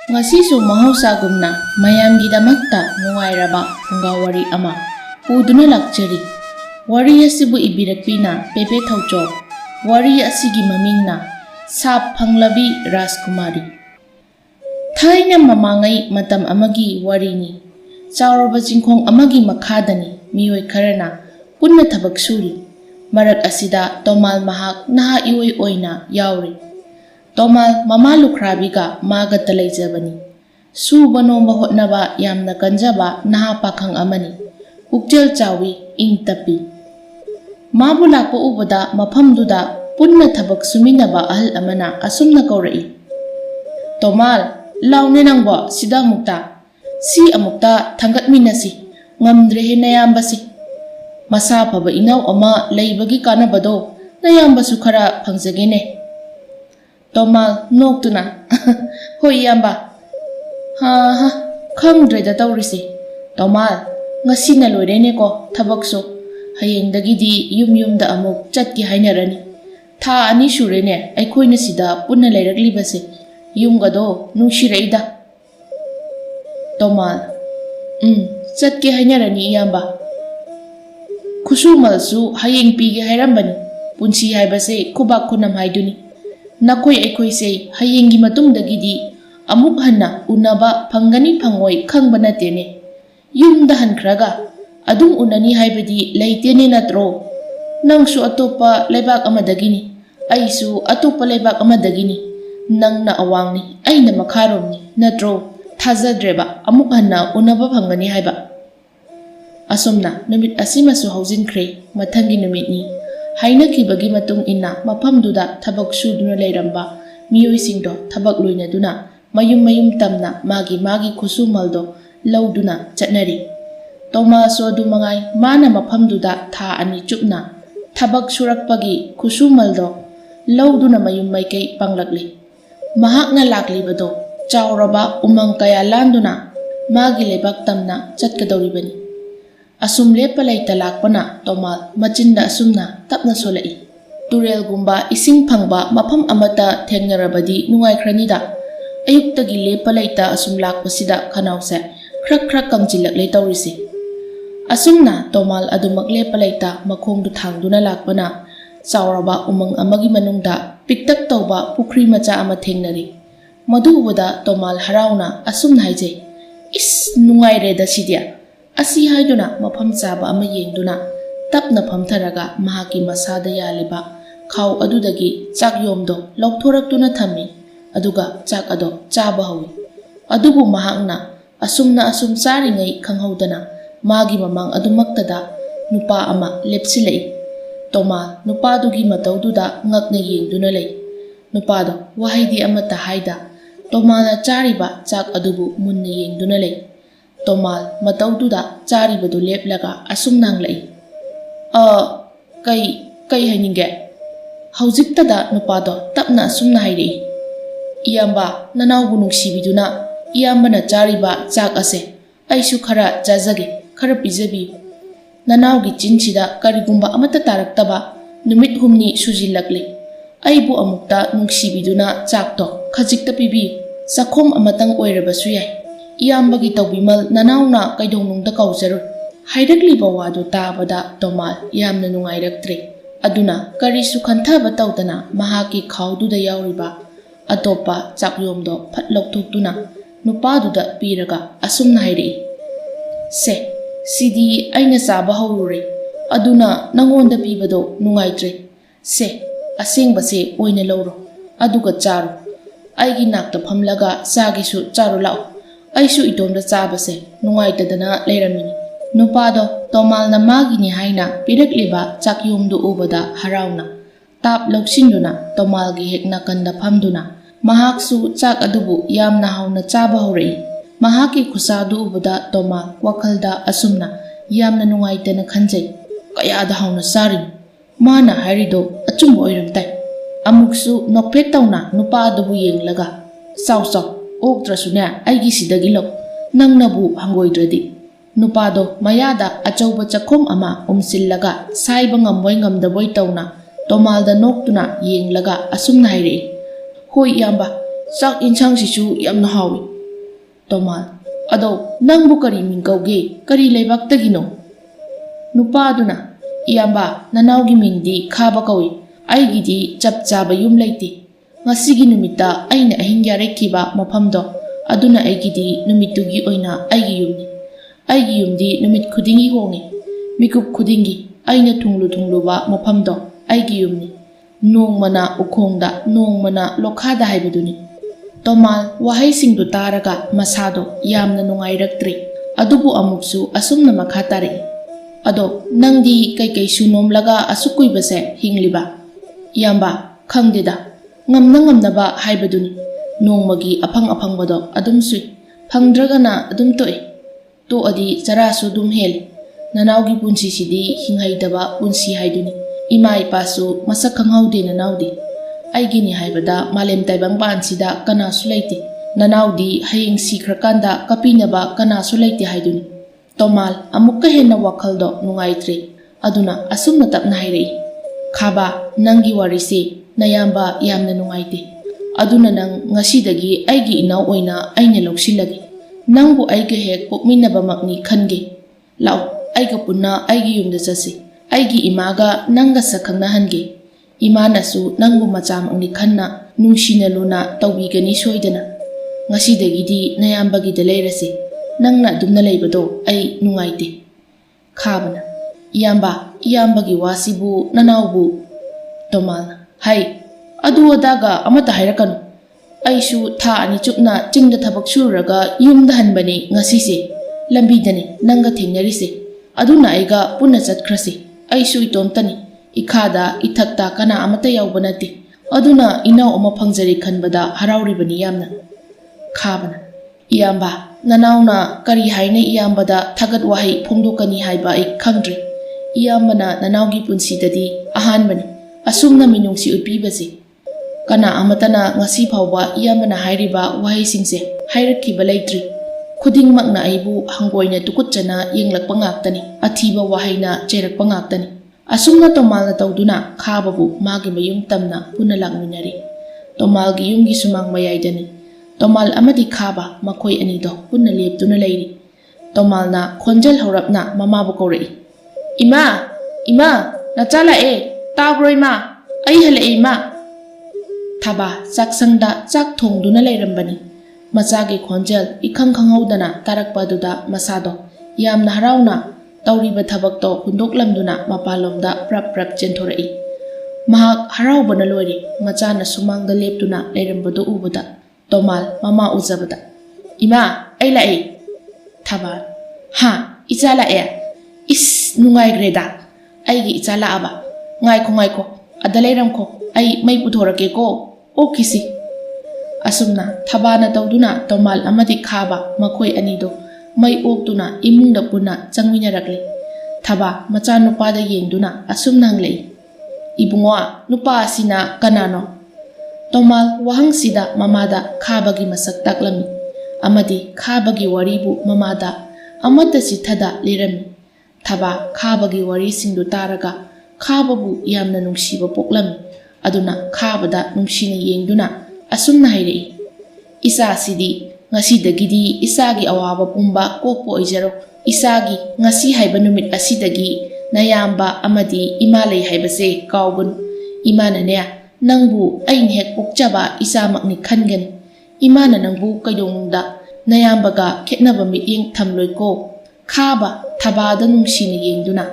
Ngasisu mahausa-gumna mayamgidamakta nungairaba fungawari ama puduna lakjari. Wari asibu ibirakpina Pepe Thauchok. Wari asigi mamingna Sap Phanglabi Rajkumari. Thaina mamangai matam amagi warini. Chauraba jingkhong amagi makhadani miyoi kharana punna thabak suri. Marak asida Tomal mahak naha ioi oina yauri. Tomal mama lukhrabiga maga talaijabani. Suba nomba hotnaba yamna kanjaba naha pakhang amani. Pukjel chawi ing tapi. Mabu lakpa ubada maphamduda punna thabak suminaba ahal amana asumna kaurai. Tomal laune nangbo sida mukta. Si amukta thangatminasi ngamdre nayambasi. Masa phaba inaw ama leibagi kanabado nayambasu khara phangjagene. Tomal noktuna hoi yamba ha khangdreda tawrisi. Tomal ngasina loirene ko thabakso hayengdagidi yumda amuk chatki hainarani. Tha ani surene aikhoina sida punna leiraklibase yumgado nungshiraida. Tomal chatki hainarani yamba. Khusumalsu hayeng pige hairambani. Punsi haibase khubak khunam haiduni. Nakoi aikhoise hayengi matungdagidi amuk hanna unaba phangani phangoi khangba natene. Yumda hankhraga adum unani haibadi leitene natro. Nangsu atopa leibak amadagini. Aisu atopa leibak amadagini. Nangna awangni aina makharomni natro. Thazadreba amuk hanna unaba phangani haiba. Asomna numit asimasu haujinkre mathangi numitni. Hainakibagi matung ina maphamduda thabak suduna leiramba miyoisingdo thabak loinaduna mayum tamna magi khusumaldo lauduna chatnari. Toma sodu mangai mana maphamduda tha ani chupna thabak surakpagi khusumaldo lauduna mayum maikei panglakli. Mahakna laklibado chauraba umang kaya landuna magi lebak tamna chatkadoribani. Asum lepa laita lakpana Tomal machinda asumna tapna solai. Turel gumba ising phangba mafam amata thengnarabadi nungaikranida. Ayuktagi lepa laita asum lakpasida khanause khrak kamjilak le tawrisi. Asumna Tomal adumak lepa laita makhongdu thangduna lakpana chauraba umang amagi manungda piktak tawba pukhri macha ama thengnari. Madu ubada Tomal harauna asumna haijai. Is nungaireda sidia. Asi haiduna mafam chaba ama yengduna tapna phamtharaga mahaki masada yaliba khaw adudagi chak yomdo lauthoraktuna thami aduga chak ado chaba hawi. Adubu mahakna asum charingai khanghaudana magi mamang adumaktada nupa ama lepsilai. Toma nupadugi mataududa ngakna yengduna lei. Nupado wahaidi amata haida Tomala chariba chak adubu munna yengduna lei. Tomal mataududa charibadu leplaga asum nanglai. Kai haninge. Haujiktada nupado tapna asumna hairi. Iyamba nanawbu nungsibiduna iyambana chariba chak ase aisu khara jajage khara pijabi. Nanawgi chinchida karigumba amata taraktaba numit humni sujilakle. Aibu amukta nungsibiduna chakto khajikta pibi sakhom amatang oirabasu yai. Iyambagi tawbimal nanawna kaidongnungda kaujaro. Hairakliba wadu tabada Tomal yamna nungairaktre. Aduna karisu khanthaba tawdana mahaki khawduda yauriba atopa chakyomdo phatlokthuktuna nupaduda piraga asumna hairi. Se sidi aina chaba haurure aduna nangonda pibado nungaitre. Se asengbase oina lawro aduga charu. Aigi nakta phamlaga sagisu charu lao. Aisu itomda chabase nungaitadana leiramini. Nupado Tomal na magini haina pirakliba chakyomdu ubada harauna. Tap lausinduna Tomalgi hekna kanda phamduna. Mahaksu chak adubu yamna hauna chaba haurai. Mahaki khusadu ubada Tomal wakhalda asumna yamna nungaitana khanjai. Kayada hauna sarin. Mana harido achumbo oiramtai. Amuksu nokpek tawna nupa adubu yenglaga. Saw Oktrasune aigi sidagilo nangnabu hangoidradi. Nupado mayada achauba chakhom ama umsillaga saiba ngamboy ngamdaboy tawna Tomalda noktuna yenglaga asumna hairi. Hoi yamba chak insang sisu yamna hawi. Tomal, ado nangbu kari ming kauge, kari leibak-tagino? Nupaduna, iyamba nanawgi mingdi khaba kawi, aigidi chap-chaba yum leite. Ngasigi numita aina ahing yarekkiba mafamdo, aduna aigidi numitugi oina aigi yumni. Aigi yumdi numit khudingi hongi, mikup khudingi aina thunglu-thungluba mafamdo aigi yumni. Nongmana ukhongda, nongmana lokhada haibaduni. Tomal wahai singdu taraga masado yamna nungairaktre, adubu amuksu asumna makha tare. Ado nangdi kai sunomlaga asukuibase hingliba? Iyamba khangdeda, ngamna haibaduni. Nongmagi apang-apangbado adum sui, phangdragana adum toe. To adi charasu dum hel. Nanawgi punsi sidi hinghaidaba punsi haiduni. Ima ipasu masak khanghaude nanawdi. Aigini haibada malem taibang bansida kanasu leite. Nanawdi hayeng sikrakanda kapinaba kanasu leite haiduni. Tomal amukka henna wakhaldo nungaitre. Aduna asumna tapna hairei. Khaba nangi warise nayamba yamna nungaite. Aduna nang ngasidagi aigi inaw oina aina lawsilagi. Nangbu aiga hek pokminaba makni khange. Lau aiga punna aigi yumda chasi. Aigi imaga nanga sakhangna hange. Imanasu nangbu macham angni khanna nungshina luna tawbigani soidana. Ngasidagidi nayambagida leirase. Nangna dumna leibado ai nungaite. Khabana, iyambagi wasibu nanawbu. Tomal, hai, adu adaga amata hairakanu. Aisu tha ani chukna chingda thabak suraga yumda hanbani ngasise. Lambidani nanga thengnarise. Aduna aiga punna chatkrase. Aisu itomtani. Ikhada ithakta kana amata yawbanati. Aduna inaw ama phangjari khanbada harauribani yamna. Khabana, iyamba nanawna kari haina iyambada thagat wahai phongdokani haiba ai khangdre. Iyambana nanawgi punsidadi ahanbani. Asumna minungsi utpibase. Kana amatana ngasi phawba iyambana hairiba wahai singse hairakkiba leitri. Khudingmakna aibu hangoina tukutchana yenglakpa ngaktani. Athiba wahaina cheirakpa ngaktani. Asumna Tomalna tawduna khababu magi mayum tamna puna lakminari. Tomalgi yumgi sumang mayaidani. Tomal amadi khaba makhoi anido puna leptuna leiri. Tomalna khonjal haurapna mamabu kaurei. Ima, nachala e, tabro ima, ai hala ima. Thaba chaksangda chak thongduna leirambani. Machagi khonjal ikhang khanghaudana tarakpaduda masado yamna harauna tawriba thabakto hundoklamduna mapalomda prap chenthorei. Mahak haraubana loire machana sumangda leptuna leirambado ubada. Tomal mama uzabada. Ima, ai lae. Thaba, ha, icha lae. Is nungaigreda. Aigi icha laaba. Ngaiko, adaleiramko, ai mai puthorake ko, o kisi. Asumna thabana tawduna Tomal amadi khaba makhoi anido mai oktuna imungda puna changminarakle. Thaba machanupada yengduna asumna hanglei. Ibungo nupa asina kanano? Tomal wahangsida mamada khabagi masak taklami. Amadi khabagi waribu mamada amata sithada lirami. Thaba khabagi wari singdu taraga khababu yamna nungsiba poklami. Aduna khabada nungsina yengduna asumna hairei. Isa sidi ngasidagidi isagi awaba pumba kokpo oijaro. Isagi ngasi haiba numit asidagi nayamba amadi imalei haibase kaubun. Imanane nangbu ain hek pokchaba isamakni khangani. Imana nangbu kaidongda nayambaga khetnaba mityeng thamloi ko. Khaba thabada nungsina yengduna.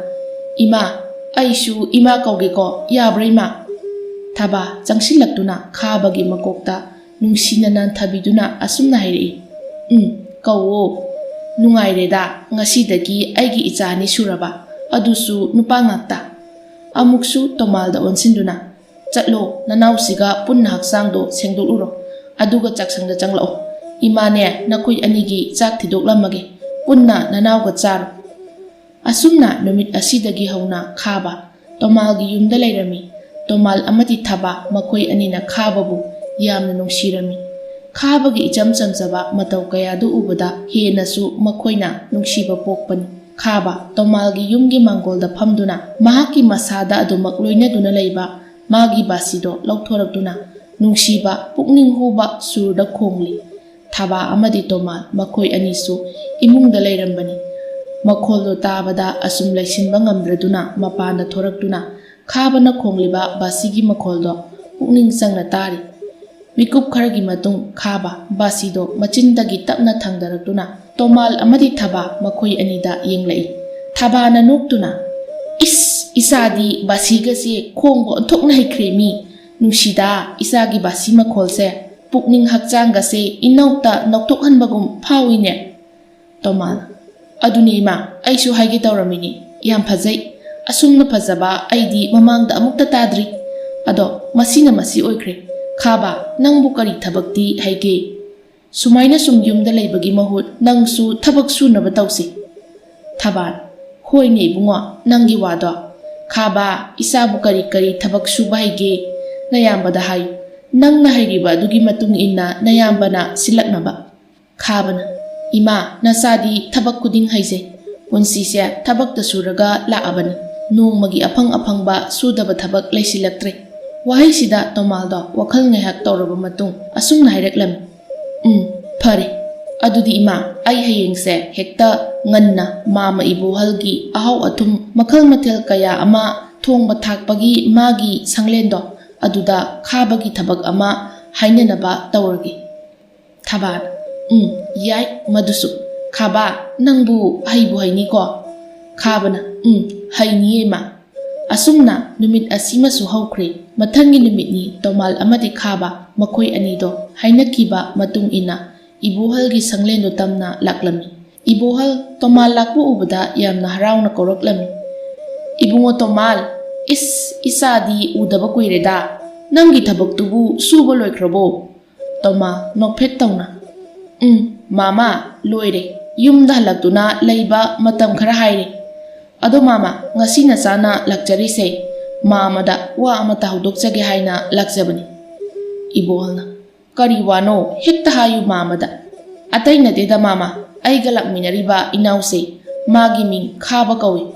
Ima, aisu ima kauge ko yabra ima. Thaba changsilaktuna khabagi makokta nungsina nan thabiduna asumna hairei. Kawo nungaireda ngasidagi aigi ichani suraba adusu nupa ngakta. Amuksu Tomalda onsinduna. Chatlo nanawsiga punna haksangdo sengdoluro. Aduga chaksangda changlao. Imane nakoi anigi chak thidoklamage. Punna nanawga charo. Asumna numit asidagi hauna khaba Tomalgi yumda leirami. Tomal amati thaba makhoi anina khababu yamna nungsirami. Khabagi icham chamchaba mataw kayadu ubada henasu makhoina nungsiba pokpani. Khaba Tomalgi yumgi mangolda phamduna mahaki masada adumak loinaduna leiba magi basido lauthorakduna nungsiba pukning huba surda khongli. Thaba amadi Tomal makhoi anisu imungda leirambani. Makholdo tabada asum laisinba ngamdraduna mapana thoraktuna khabana khongliba basigi makholdo pukning sangna tari. Mikup kharagi matung khaba basido machindagi tapna thangdaraktuna Tomal amadi Thaba makhoi anida yenglai. Thaba na noktuna isadi basigase khongbo onthokna haikremi nungsida isagi basi makholse pukning hakchangase inauta noktokhanbagum phawine. Tomal aduni ima aisu haige tawramini yam phajai asumna phajaba aidi mamangda amukta tadri ado masina masi oikre khaba nangbu kari thabakti haige sumaina sum yumda leibagi mahut nangsu thabak sunaba tawsi. Thaban hoi ne bungo nangi wado khaba isabu kari kari thabak suba haige nayambada hayu nangna hairiba dugi matung inna nayambana silaknaba. Khabana ima nasadi thabak kuding haise punsise thabak ta suraga laabani nongmagi aphang aphangba sudaba thabak leisilaktre. Wahai sida Tomaldo wakhal ngehak tawraba matung asumna hairaklam phare adudi ima ai hayengse hekta nganna mama ibuhalgi ahaw athum makhal mathel kaya ama thongba thakpagi magi sanglendo aduda khabagi thabak ama hainanaba tawrage. Thaban yai madusu khaba nangbu haibu haini ko. Khabana haini ma asumna numit asima su hawkre mathangi numit ni Tomal amadi khaba makhoi anido hainakiba matung ina ibuhalgi sanglendo tamna laklami. Ibuhal Tomal lakbu ubada yamna harawna koraklami. Ibungo Tomal isadi udaba kuireda nangi thabak tubu suba loikrabo. Toma nokphet tawna mama loire yumda halaktuna leiba matam khara haire ado mama ngasi na sana lakjari se mamada wa amata hudokjage haina lakjabani. Ibohalna kari wano hekta hayu mamada atai na deda mama aiga lakminariba inause magi ming khaba kawi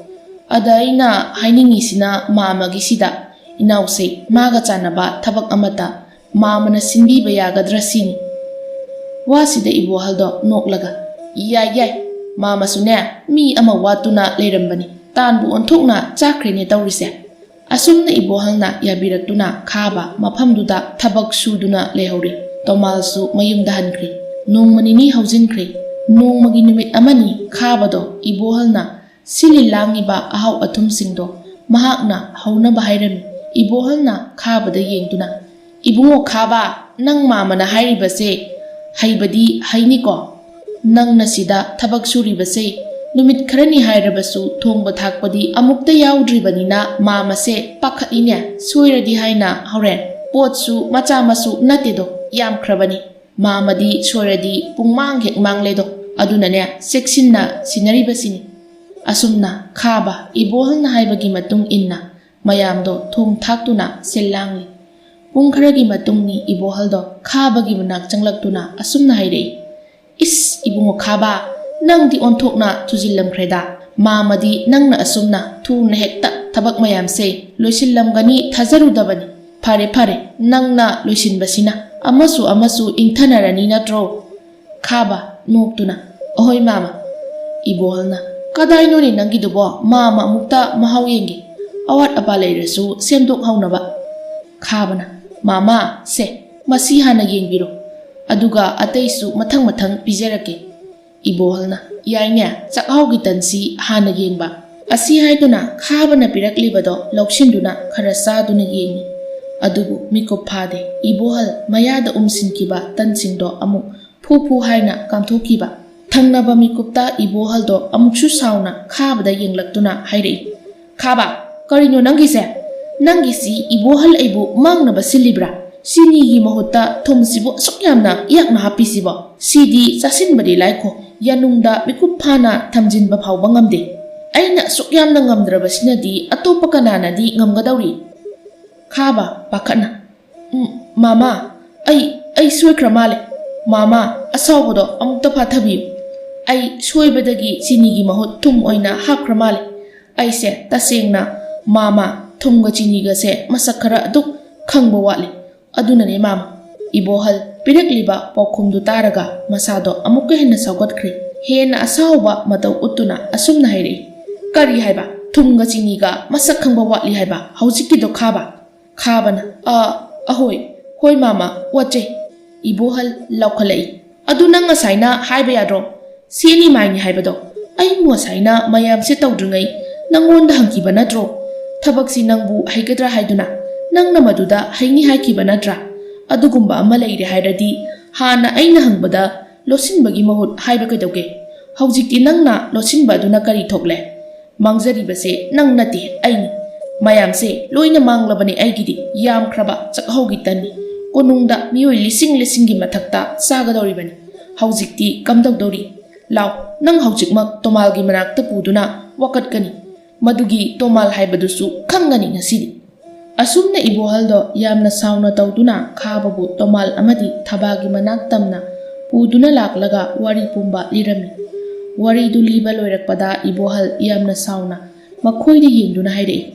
ada aina hainingi sina mamagi sida inause maga chanaba thabak amata mamana sinbiba yagadra sini. Wasida Ibohaldo noklaga yai mama sune mi ama watuna leirambani tanbu onthokna chakrene tawrise. Asumna Ibohalna yabiraktuna khaba mafamduda thabak suduna lehori. Tomalsu mayumda hankre nongmanini haujinkre nongmagi numit amani khabado Ibohalna sili langiba ahaw athumsingdo mahakna haunaba hairami. Ibohalna khabada yengduna ibungo khaba nang mamana hairibase haibadi hainiko nangna sida thabak suribase numit kharani hairabasu thongba thakpadi amukta yaudribanina mamase pakhatine soiradi haina horen potsu macha masu natedo yamkhrabani mamadi soiradi pungmang hek mangledo adunane seksinna sinaribasini. Asumna khaba Ibohalna haibagi matung inna mayamdo thong thaktuna selangli. Pung kharagi matungni Ibohaldo khabagi manak changlaktuna asumna hairei ibungo khaba nangdi onthokna thujilamkhreda mamadi nangna asumna thuna hekta thabak mayamse loisillamgani thajarudabani. Phare nangna loisinbasina amasu ingthanarani natro. Khaba noktuna ahoy mama. Ibohalna kadainoni nangidubo mama mukta mahaw yenge awat apa leirasu semdok haunaba. Khabana mama se masi hana yengbiro aduga ataisu mathang pijarake. Ibohalna yaine chakhawgi tansi hana yengba asi haiduna khabana piraklibado laushinduna khara saduna yengi adugu mikop phade. Ibohal mayada umsinkiba tansingdo amuk phu haina kamthokiba thangnaba mikopta Ibohaldo amuksu sauna khabada yenglaktuna hairei. Khaba karino nangise nangisi Ibohal aibu mangnaba silibra sinigi mahutta thomsibo sokyamna yakna hapisibo sidi chasinbadi laiko yanungda mikup phana thamjinba phawba ngamde aina sokyamna ngamdrabasinadi atopa kananadi ngamgadawri. Khaba pakhana mama ai soikramale mama asawbodo amukta phathabi ai soibadagi sinigi mahut thum oina hapkramale aise tasengna mama thumga chiniga se masak khara duk khangba wale adunane mama. Ibohal ꯄꯤꯔꯛꯂꯤꯕ ꯄꯥꯎꯈꯨꯝꯗꯨ ꯇꯥꯔꯒ ꯃꯁꯥꯗꯣ ꯑꯃꯨꯛꯀ ꯍꯦꯟꯅ ꯁꯥꯎꯒꯠꯈ꯭ꯔꯦ꯫ ꯍꯦꯟꯅ ꯑꯁꯥꯎꯕ ꯃꯇꯧ ꯎꯠꯇꯨꯅ ꯑꯁꯨꯝꯅ ꯍꯥꯏꯔꯛꯏ, "ꯀꯔꯤ ꯍꯥꯏꯕ? ꯊꯨꯝꯒ ꯆꯤꯅꯤꯒ ꯃꯁꯛ ꯈꯪꯕ ꯋꯥꯠꯂꯤ ꯍꯥꯏꯕ ꯍꯧꯖꯤꯛꯀꯤꯗꯣ ꯈꯥꯕ?" ꯈꯥꯕꯅ "ꯑꯍꯣꯏ, ꯍꯣꯏ ꯃꯥꯃꯥ, ꯋꯥꯠꯆꯩ." ꯏꯕꯣꯍꯜ ꯂꯥꯎꯈꯠꯂꯛꯏ, "ꯑꯗꯨ ꯅꯪ ꯉꯁꯥꯏꯅ ꯍꯥꯏꯕ ꯌꯥꯗ꯭ꯔꯣ? ꯁꯤꯅꯤ ꯃꯥꯏꯅꯤ ꯍꯥꯏꯕꯗꯣ ꯑꯩꯕꯨ ꯉꯁꯥꯏꯅ ꯃꯌꯥꯝꯁꯦ ꯇꯧꯗ꯭ꯔꯤꯉꯩ ꯅꯪꯉꯣꯟꯗ ꯍꯪꯈꯤꯕ ꯅꯠꯇ꯭ꯔꯣ? ꯊꯕꯛꯁꯤ ꯅꯪꯕꯨ ꯍꯩꯒꯗ꯭ꯔꯥ ꯍꯥꯏꯗꯨꯅ ꯅꯪꯅ ꯃꯗꯨꯗ ꯍꯩꯅꯤ ꯍꯥꯏꯈꯤꯕ ꯅꯠꯇ꯭ꯔꯥ? ꯑꯗꯨꯒꯨꯝꯕ ꯑꯃ ꯂꯩꯔꯦ ꯍꯥꯏꯔꯗꯤ ꯍꯥꯟꯅ ꯑꯩꯅ ꯍꯪꯕꯗ ꯂꯣꯠꯁꯤꯟꯕꯒꯤ ꯃꯍꯨꯠ ꯍꯥꯏꯕ ꯀꯩꯗꯧꯒꯦ? ꯍꯧꯖꯤꯛꯇꯤ ꯅꯪꯅ ꯂꯣꯠꯁꯤꯟꯕ ꯑꯗꯨꯅ ꯀꯔꯤ ꯊꯣꯛꯂꯦ? ꯃꯥꯡꯖꯔꯤꯕꯁꯦ ꯅꯪ ꯅꯠꯇꯦ, ꯑꯩꯅꯤ꯫ ꯃꯌꯥꯝꯁꯦ ꯂꯣꯏꯅ ꯃꯥꯡꯂꯕꯅꯤ ꯑꯩꯒꯤꯗꯤ ꯌꯥꯝꯈ꯭ꯔꯕ ꯆꯥꯛꯍꯧꯒꯤ ꯇꯟꯅꯤ꯫ ꯀꯣꯅꯨꯡꯗ ꯃꯤꯑꯣꯏ ꯂꯤꯁꯤꯡ ꯂꯤꯁꯤꯡꯒꯤ ꯃꯊꯛꯇ ꯆꯥꯒꯗꯧꯔꯤꯕꯅꯤ꯫ ꯍꯧꯖꯤꯛꯇꯤ ꯀꯝꯗꯧꯗꯧꯔꯤ? ꯂꯥꯎ, ꯅꯪ ꯍꯧꯖꯤꯛꯃꯛ ꯇꯣꯃꯥꯜꯒꯤ ꯃꯅꯥꯛꯇ ꯄꯨꯗꯨꯅ ꯋꯥꯀꯠꯀꯅꯤ꯫ ꯃꯗꯨꯒꯤ ꯇꯣꯃꯥꯜ ꯍꯥꯏꯕꯗꯨꯁꯨ ꯈꯪꯒꯅꯤ ꯉꯁꯤꯗꯤ." ꯑꯁꯨꯝꯅ ꯏꯕꯣꯍꯜꯗꯣ ꯌꯥꯝꯅ ꯁꯥꯎꯅ ꯇꯧꯗꯨꯅ ꯈꯥꯕꯕꯨ ꯇꯣꯃꯥꯜ ꯑꯃꯗꯤ ꯊꯕꯥꯒꯤ ꯃꯅꯥꯛ ꯇꯝꯅ ꯄꯨꯗꯨꯅ ꯂꯥꯛꯂꯒ ꯋꯥꯔꯤ ꯄꯨꯝꯕ ꯂꯤꯔꯝꯃꯤ꯫ ꯋꯥꯔꯤꯗꯨ ꯂꯤꯕ ꯂꯣꯏꯔꯛꯄꯗ ꯏꯕꯣꯍꯜ ꯌꯥꯝꯅ ꯁꯥꯎꯅ ꯃꯈꯣꯏꯗ ꯌꯦꯡꯗꯨꯅ ꯍꯥꯏꯔꯛꯏ,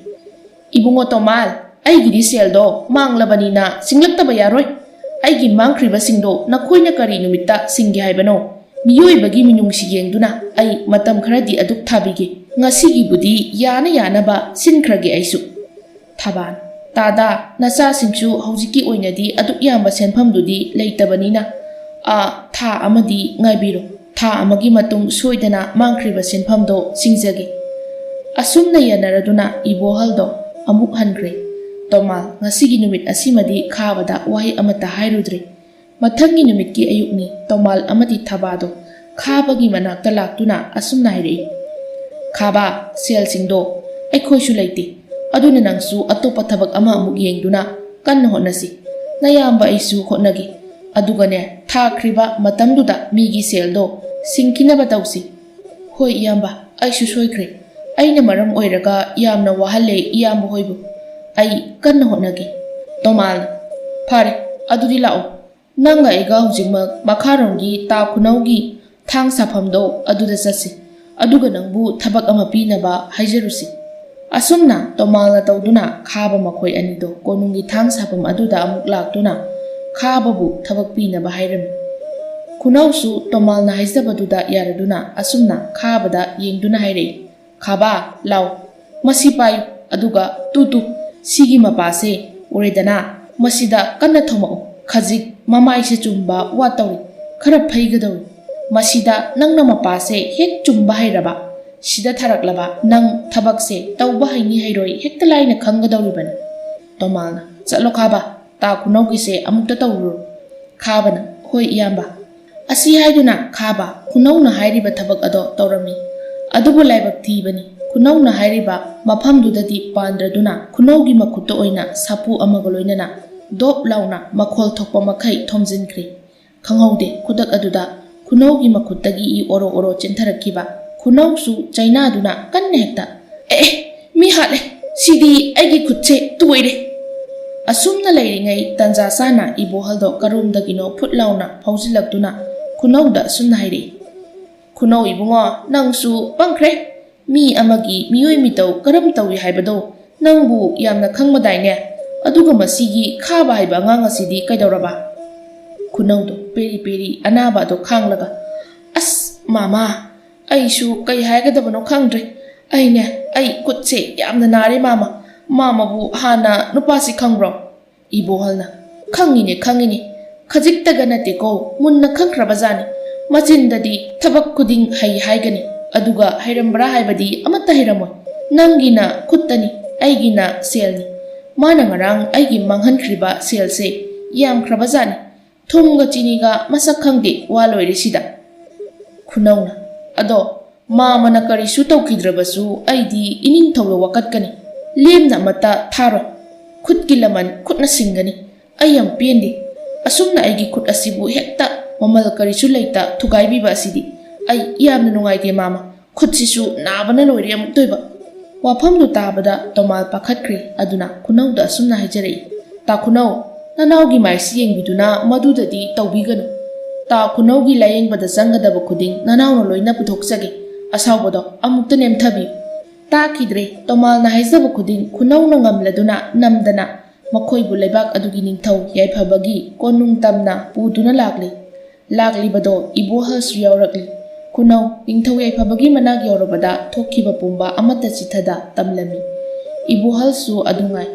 "ꯏꯕꯨꯡꯉꯣ ꯇꯣꯃꯥꯜ, ꯑꯩꯒꯤꯗꯤ ꯁꯦꯜꯗꯣ ꯃꯥꯡꯂꯕꯅꯤꯅ ꯁꯤꯡꯂꯛꯇꯕ ꯌꯥꯔꯣꯏ꯫ ꯑꯩꯒꯤ ꯃꯥꯡꯈ꯭ꯔꯤꯕꯁꯤꯡꯗꯣ ꯅꯈꯣꯏꯅ ꯀꯔꯤ ꯅꯨꯃꯤꯠꯇ ꯁꯤꯡꯒꯦ ꯍꯥꯏꯕꯅꯣ? ꯃꯤꯑꯣꯏꯕꯒꯤ ꯃꯤꯅꯨꯡꯁꯤ ꯌꯦꯡꯗꯨꯅ ꯑꯩ ꯃꯇꯝ ꯈꯔꯗꯤ ꯑꯗꯨꯛ ꯊꯥꯕꯤꯒꯦ꯫ ꯉꯁꯤꯒꯤꯕꯨꯗꯤ ꯌꯥꯅ ꯌꯥꯅꯕ ꯁꯤꯟꯈ꯭ꯔꯒꯦ ꯑꯩꯁꯨ." ꯊꯕꯥꯟ, "ꯇꯥꯗꯥ, ꯅꯆꯥꯁꯤꯡꯁꯨ ꯍꯧꯖꯤꯛꯀꯤ ꯑꯣꯏꯅꯗꯤ ꯑꯗꯨꯛ ꯌꯥꯝꯕ ꯁꯦꯟꯐꯝꯗꯨꯗꯤ ꯂꯩꯇꯕꯅꯤꯅ ꯊꯥ ꯑꯃꯗꯤ ꯉꯥꯏꯕꯤꯔꯣ꯫ ꯊꯥ ꯑꯃꯒꯤ ꯃꯇꯨꯡ ꯁꯣꯏꯗꯅ ꯃꯥꯡꯈ꯭ꯔꯤꯕ ꯁꯦꯟꯐꯝꯗꯣ ꯁꯤꯡꯖꯒꯦ." ꯑꯁꯨꯝꯅ ꯌꯥꯅꯔꯗꯨꯅ ꯏꯕꯣꯍꯜꯗꯣ ꯑꯃꯨꯛ ꯍꯟꯈ꯭ꯔꯦ꯫ ꯇꯣꯃꯥꯜ ꯉꯁꯤꯒꯤ ꯅꯨꯃꯤꯠ ꯑꯁꯤꯃꯗꯤ ꯈꯥꯕꯗ ꯋꯥꯍꯩ ꯑꯃꯠꯇ ꯍꯥꯏꯔꯨꯗ꯭ꯔꯦ꯫ ꯃꯊꯪꯒꯤ ꯅꯨꯃꯤꯠꯀꯤ ꯑꯌꯨꯛꯅꯤ꯫ ꯇꯣꯃꯥꯜ ꯑꯃꯗꯤ ꯊꯕꯥꯗꯣ ꯈꯥꯕꯒꯤ ꯃꯅꯥꯛꯇ ꯂꯥꯛꯇꯨꯅ ꯑꯁꯨꯝꯅ ꯍꯥꯏꯔꯛꯏ, "ꯈꯥꯕ, ꯁꯦꯜꯁꯤꯡꯗꯣ ꯑꯩꯈꯣꯏꯁꯨ ꯂꯩꯇꯦ꯫ ꯑꯗꯨꯅ ꯅꯪꯁꯨ ꯑꯇꯣꯞꯄ ꯊꯕꯛ ꯑꯃ ꯑꯃꯨꯛ ꯌꯦꯡꯗꯨꯅ ꯀꯟꯅ ꯍꯣꯠꯅꯁꯤ꯫ ꯅꯌꯥꯝꯕ ꯑꯩꯁꯨ ꯍꯣꯠꯅꯒꯦ꯫ ꯑꯗꯨꯒꯅꯦ, ꯊꯥꯈ꯭ꯔꯤꯕ ꯃꯇꯝꯗꯨꯗ ꯃꯤꯒꯤ ꯁꯦꯜꯗꯣ ꯁꯤꯡꯈꯤꯅꯕ ꯇꯧꯁꯤ." "ꯍꯣꯏ ꯏꯌꯥꯝꯕ, ꯑꯩꯁꯨ ꯁꯣꯏꯈ꯭ꯔꯦ꯫ ꯑꯩꯅ ꯃꯔꯝ ꯑꯣꯏꯔꯒ ꯌꯥꯝꯅ ꯋꯥꯍꯜꯂꯦ ꯏꯌꯥꯝꯕ ꯍꯣꯏꯕꯨ꯫ ꯑꯩ ꯀꯟꯅ ꯍꯣꯠꯅꯒꯦ." ꯇꯣꯃꯥꯜꯅ, "ꯐꯔꯦ, ꯑꯗꯨꯗꯤ ꯂꯥꯛꯑꯣ꯫ ꯅꯪꯒ ꯑꯩꯒ ꯍꯧꯖꯤꯛꯃꯛ ꯃꯈꯥꯔꯣꯝꯒꯤ ꯇꯥ ꯈꯨꯅꯧꯒꯤ ꯊꯥꯡ ꯁꯥꯐꯝꯗꯣ ꯑꯗꯨꯗ ꯆꯠꯁꯤ꯫ ꯑꯗꯨꯒ ꯅꯪꯕꯨ ꯊꯕꯛ ꯑꯃ ꯄꯤꯅꯕ ꯍꯥꯏꯖꯔꯨꯁꯤ." ꯑꯁꯨꯝꯅ ꯇꯣꯃꯥꯜꯅ ꯇꯧꯗꯨꯅ ꯈꯥꯕ ꯃꯈꯣꯏ ꯑꯅꯤꯗꯣ ꯀꯣꯅꯨꯡꯒꯤ ꯊꯥꯡ ꯁꯥꯐꯝ ꯑꯗꯨꯗ ꯑꯃꯨꯛ ꯂꯥꯛꯇꯨꯅ ꯈꯥꯕꯕꯨ ꯊꯕꯛ ꯄꯤꯅꯕ ꯍꯥꯏꯔꯝꯃꯤ꯫ ꯈꯨꯅꯧꯁꯨ ꯇꯣꯃꯥꯜꯅ ꯍꯥꯏꯖꯕꯗꯨꯗ ꯌꯥꯔꯗꯨꯅ ꯑꯁꯨꯝꯅ ꯈꯥꯕꯗ ꯌꯦꯡꯗꯨꯅ ꯍꯥꯏꯔꯛꯏ, "ꯈꯥꯕ, ꯂꯥꯎ, ꯃꯁꯤ ꯄꯥꯏꯌꯨ, ꯑꯗꯨꯒ ꯇꯨ ꯁꯤꯒꯤ ꯃꯄꯥꯁꯦ ꯎꯔꯦꯗꯅ, ꯃꯁꯤꯗ ꯀꯟꯅ ꯊꯣꯝꯃꯛꯎ꯫ ꯈꯖꯤꯛ ꯃꯃꯥꯏꯁꯦ ꯆꯨꯝꯕ ꯋꯥꯠꯇꯧꯔꯤ, ꯈꯔ ꯐꯩꯒꯗꯧꯔꯤ꯫ ꯃꯁꯤꯗ ꯅꯪꯅ ꯃꯄꯥꯁꯦ ꯍꯦꯛ ꯆꯨꯝꯕ ꯍꯩꯔꯕ, ꯁꯤꯗ ꯊꯥꯔꯛꯂꯕ ꯅꯪ ꯊꯕꯛꯁꯦ ꯇꯧꯕ ꯍꯩꯅꯤ ꯍꯩꯔꯣꯏ ꯍꯦꯛꯇ ꯂꯥꯏꯅ ꯈꯪꯒꯗꯧꯔꯤꯕꯅꯤ." ꯇꯣꯃꯥꯜꯅ, "ꯆꯠꯂꯣ ꯈꯥꯕ, ꯇꯥ ꯈꯨꯅꯧꯒꯤꯁꯦ ꯑꯃꯨꯛꯇ ꯇꯧꯔꯨꯔꯣ." ꯈꯥꯕꯅ, "ꯍꯣꯏ ꯏꯌꯥꯝꯕ." ꯑꯁꯤ ꯍꯥꯏꯗꯨꯅ ꯈꯥꯕ ꯈꯨꯅꯧꯅ ꯍꯥꯏꯔꯤꯕ ꯊꯕꯛ ꯑꯗꯣ ꯇꯧꯔꯝꯃꯤ꯫ ꯑꯗꯨꯕꯨ ꯂꯥꯏꯕꯛ ꯊꯤꯕꯅꯤ, ꯈꯨꯅꯧꯅ ꯍꯥꯏꯔꯤꯕ ꯃꯐꯝꯗꯨꯗꯗꯤ ꯄꯥꯟꯗ꯭ꯔꯗꯨꯅ ꯈꯨꯅꯧꯒꯤ ꯃꯈꯨꯠꯇ ꯑꯣꯏꯅ ꯁꯥꯄꯨ ꯑꯃꯒ ꯂꯣꯏꯅꯅ ꯗꯣꯞ ꯂꯥꯎꯅ ꯃꯈꯣꯜ ꯊꯣꯛꯄ ꯃꯈꯩ ꯊꯣꯝꯖꯤꯟꯈ꯭ꯔꯦ꯫ ꯈꯪꯍꯧꯗꯦ ꯈꯨꯗꯛ ꯑꯗꯨꯗ ꯈꯨꯅꯧꯒꯤ ꯃꯈꯨꯠꯇꯒꯤ ꯏ ꯑꯣꯔꯣ ꯑꯣꯔꯣ ꯆꯦꯟꯊꯔꯛꯈꯤꯕ꯫ ꯈꯨꯅꯧꯁꯨ ꯆꯩꯅꯥꯗꯨꯅ ꯀꯟꯅ ꯍꯦꯛꯇ, ꯃꯤ ꯍꯥꯠꯂꯦ, ꯁꯤꯗꯤ ꯑꯩꯒꯤ ꯈꯨꯠꯁꯦ ꯇꯣꯏꯔꯦ." ꯑꯁꯨꯝꯅ ꯂꯩꯔꯤꯉꯩ ꯇꯟꯖꯥ ꯆꯥꯅ ꯏꯕꯣꯍꯜꯗꯣ ꯀꯔꯣꯝꯗꯒꯤꯅꯣ ꯐꯨꯠ ꯂꯥꯎꯅ ꯐꯥꯎꯖꯤꯜꯂꯛꯇꯨꯅ ꯈꯨꯅꯧꯗ ꯑꯁꯨꯝꯅ ꯍꯥꯏꯔꯛꯏ, "ꯈꯨꯅꯧ ꯏꯕꯨꯡꯉꯣ, ꯅꯪꯁꯨ ꯄꯪꯈ꯭ꯔꯦ꯫ ꯃꯤ ꯑꯃꯒꯤ ꯃꯤꯑꯣꯏ ꯃꯤꯇꯧ ꯀꯔꯝ ꯇꯧꯏ ꯍꯥꯏꯕꯗꯣ ꯅꯪꯕꯨ ꯌꯥꯝꯅ ꯈꯪꯕꯗꯥꯏꯅꯦ? ꯑꯗꯨꯒ ꯃꯁꯤꯒꯤ ꯈꯥꯕ ꯍꯥꯏꯕ ꯑꯉꯥꯡ ꯑꯁꯤꯗꯤ ꯀꯩꯗꯧꯔꯕ?" ꯈꯨꯅꯧꯗꯣ ꯄꯦꯔꯤ ꯄꯦꯔꯤ ꯑꯅꯥꯕ ꯑꯗꯣ ꯈꯥꯡꯂꯒ, "ꯑꯁ ꯃꯥꯃꯥ, ꯑꯩꯁꯨ ꯀꯩ ꯍꯥꯏꯒꯗꯕꯅꯣ ꯈꯪꯗ꯭ꯔꯦ꯫ ꯑꯩ ꯈꯨꯠꯁꯦ ꯌꯥꯝꯅ ꯅꯥꯔꯦ ꯃꯥꯃꯥ꯫ ꯃꯥꯃꯥꯕꯨ ꯍꯥꯟꯅ ꯅꯨꯄꯥꯁꯤ ꯈꯪꯕ꯭ꯔꯣ?" ꯏꯕꯣꯍꯜꯅ, "ꯈꯪꯉꯤꯅꯦ, ꯈꯖꯤꯛꯇꯒ ꯅꯠꯇꯦꯀꯣ, ꯃꯨꯟꯅ ꯈꯪꯈ꯭ꯔꯕꯖꯥꯠꯅꯤ꯫ ꯃꯆꯤꯟꯗꯗꯤ ꯊꯕꯛ ꯈꯨꯗꯤꯡ ꯍꯩ ꯍꯥꯏꯒꯅꯤ, ꯑꯗꯨꯒ ꯍꯩꯔꯝꯕ꯭ꯔꯥ ꯍꯥꯏꯕꯗꯤ ꯑꯃꯠꯇ ꯍꯩꯔꯝꯃꯣꯏ꯫ ꯅꯪꯒꯤꯅ ꯈꯨꯠꯇꯅꯤ, ꯑꯩꯒꯤꯅ ꯁꯦꯜꯅꯤ꯫ ꯃꯥꯅ ꯉꯔꯥꯡ ꯑꯩꯒꯤ ꯃꯥꯡꯍꯟꯈ꯭ꯔꯤꯕ ꯁꯦꯜꯁꯦ ꯌꯥꯝꯈ꯭ꯔꯕꯖꯥꯠꯅꯤ꯫ ꯊꯨꯝꯒ ꯆꯤꯅꯤꯒ ꯃꯁꯛ ꯈꯪꯗꯦ ꯋꯥ ꯂꯣꯏꯔꯦꯁꯤꯗ." ꯈꯨꯅꯧꯅ, "ꯑꯗꯣ ꯃꯥꯃꯅ ꯀꯔꯤꯁꯨ ꯇꯧꯈꯤꯗ꯭ꯔꯕꯁꯨ ꯑꯩꯗꯤ ꯏꯅꯤꯡꯊꯧꯗ ꯋꯥꯀꯠꯀꯅꯤ, ꯂꯦꯝꯅ ꯑꯃꯠꯇ ꯊꯥꯔꯣꯏ꯫ ꯈꯨꯠꯀꯤ ꯂꯃꯟ ꯈꯨꯠꯅ ꯁꯤꯡꯒꯅꯤ꯫ ꯑꯩ ꯌꯥꯝ ꯄꯦꯟꯗꯦ, ꯑꯁꯨꯝꯅ ꯑꯩꯒꯤ ꯈꯨꯠ ꯑꯁꯤꯕꯨ ꯍꯦꯛꯇ ꯃꯃꯜ ꯀꯔꯤꯁꯨ ꯂꯩꯇ ꯊꯨꯒꯥꯏꯕꯤꯕ ꯑꯁꯤꯗꯤ ꯑꯩ ꯌꯥꯝꯅ ꯅꯨꯡꯉꯥꯏꯇꯦ ꯃꯥꯃꯥ꯫ ꯈꯨꯠꯁꯤꯁꯨ ꯅꯥꯕꯅ ꯂꯣꯏꯔꯦ ꯑꯃꯨꯛꯇꯣꯏꯕ." ꯋꯥꯐꯝꯗꯨ ꯇꯥꯕꯗ ꯇꯣꯃꯥꯜ ꯄꯥꯈꯠꯈ꯭ꯔꯦ꯫ ꯑꯗꯨꯅ ꯈꯨꯅꯧꯗ ꯑꯁꯨꯝꯅ ꯍꯥꯏꯖꯔꯛꯏ, "ꯇꯥ ꯈꯨꯅꯧ, ꯅꯅꯥꯎꯒꯤ ꯃꯥꯏꯁꯤ ꯌꯦꯡꯕꯤꯗꯨꯅ ꯃꯗꯨꯗꯗꯤ ꯇꯧꯕꯤꯒꯅꯨ꯫ ꯇꯥ ꯈꯨꯅꯧꯒꯤ ꯂꯥꯌꯦꯡꯕꯗ ꯆꯪꯒꯗꯕ ꯈꯨꯗꯤꯡ ꯅꯅꯥꯎꯅ ꯂꯣꯏꯅ ꯄꯨꯊꯣꯛꯆꯒꯦ꯫ ꯑꯁꯥꯎꯕꯗꯣ ꯑꯃꯨꯛꯇ ꯅꯦꯝꯊꯕꯤꯌꯨ." ꯇꯥꯈꯤꯗ꯭ꯔꯦ꯫ ꯇꯣꯃꯥꯜꯅ ꯍꯥꯏꯖꯕ ꯈꯨꯗꯤꯡ ꯈꯨꯅꯧꯅ ꯉꯝꯂꯗꯨꯅ ꯅꯝꯗꯅ ꯃꯈꯣꯏꯕꯨ ꯂꯩꯕꯥꯛ ꯑꯗꯨꯒꯤ ꯅꯤꯡꯊꯧ ꯌꯥꯏꯐꯕꯒꯤ ꯀꯣꯅꯨꯡ ꯇꯝꯅ ꯄꯨꯗꯨꯅ ꯂꯥꯛꯂꯤ꯫ ꯂꯥꯛꯂꯤꯕꯗꯣ ꯏꯕꯣꯍꯜꯁꯨ ꯌꯥꯎꯔꯛꯂꯤ꯫ ꯈꯨꯅꯧ ꯅꯤꯡꯊꯧ ꯌꯥꯏꯐꯕꯒꯤ ꯃꯅꯥꯛ ꯌꯧꯔꯕꯗ ꯊꯣꯛꯈꯤꯕ ꯄꯨꯝꯕ ꯑꯃꯠꯇ ꯆꯤꯊꯗ ꯇꯝꯂꯝꯃꯤ꯫ ꯏꯕꯣꯍꯜꯁꯨ ꯑꯗꯨꯉꯥꯏ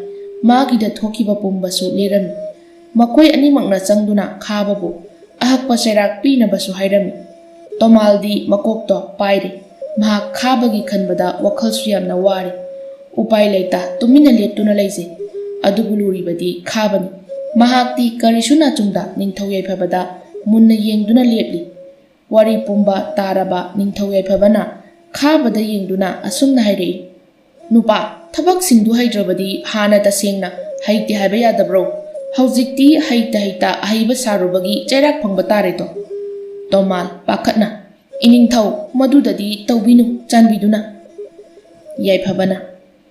ꯃꯥꯒꯤꯗ ꯊꯣꯛꯈꯤꯕ ꯄꯨꯝꯕꯁꯨ ꯂꯤꯔꯝꯃꯤ꯫ ꯃꯈꯣꯏ ꯑꯅꯤꯃꯛꯅ ꯆꯪꯗꯨꯅ ꯈꯥꯕꯕꯨ ꯑꯍꯛꯄ ꯆꯩꯔꯥꯛ ꯄꯤꯅꯕꯁꯨ ꯍꯥꯏꯔꯝꯃꯤ꯫ ꯇꯣꯃꯥꯜꯗꯤ ꯃꯀꯣꯛꯇꯣ ꯄꯥꯏꯔꯤ꯫ ꯃꯍꯥꯛ ꯈꯥꯕꯒꯤ ꯈꯟꯕꯗ ꯋꯥꯈꯜꯁꯨ ꯌꯥꯝꯅ ꯋꯥꯔꯤ꯫ ꯎꯄꯥꯏ ꯂꯩꯇ ꯇꯨꯃꯤꯟꯅ ꯂꯦꯞꯇꯨꯅ ꯂꯩꯖꯩ꯫ ꯑꯗꯨꯕꯨ ꯂꯨꯔꯤꯕꯗꯤ ꯈꯥꯕꯅꯤ꯫ ꯃꯍꯥꯛꯇꯤ ꯀꯔꯤꯁꯨ ꯅꯥꯆꯨꯡꯗ ꯅꯤꯡꯊꯧ ꯌꯥꯏꯐꯕꯗ ꯃꯨꯟꯅ ꯌꯦꯡꯗꯨꯅ ꯂꯦꯞꯂꯤ꯫ ꯋꯥꯔꯤ ꯄꯨꯝꯕ ꯇꯥꯔꯕ ꯅꯤꯡꯊꯧ ꯌꯥꯏꯐꯕꯅ ꯈꯥꯕꯗ ꯌꯦꯡꯗꯨꯅ ꯑꯁꯨꯝꯅ ꯍꯥꯏꯔꯛꯏ, "ꯅꯨꯄꯥ, ꯊꯕꯛꯁꯤꯡꯗꯨ ꯍꯩꯇ꯭ꯔꯕꯗꯤ ꯍꯥꯟꯅ ꯇꯁꯦꯡꯅ ꯍꯩꯇꯦ ꯍꯥꯏꯕ ꯌꯥꯗꯕ꯭ꯔꯣ? ꯍꯧꯖꯤꯛꯇꯤ ꯍꯩꯇ ꯑꯍꯩꯕ ꯁꯥꯔꯨꯕꯒꯤ ꯆꯩꯔꯥꯛ ꯐꯪꯕ ꯇꯥꯔꯦꯗꯣ?" ꯇꯣꯃꯥꯜ ꯄꯥꯈꯠꯅ, "ꯏꯅꯤꯡꯊꯧ, ꯃꯗꯨꯗꯗꯤ ꯇꯧꯕꯤꯅꯨ ꯆꯥꯟꯕꯤꯗꯨꯅ." ꯌꯥꯏꯐꯕꯅ,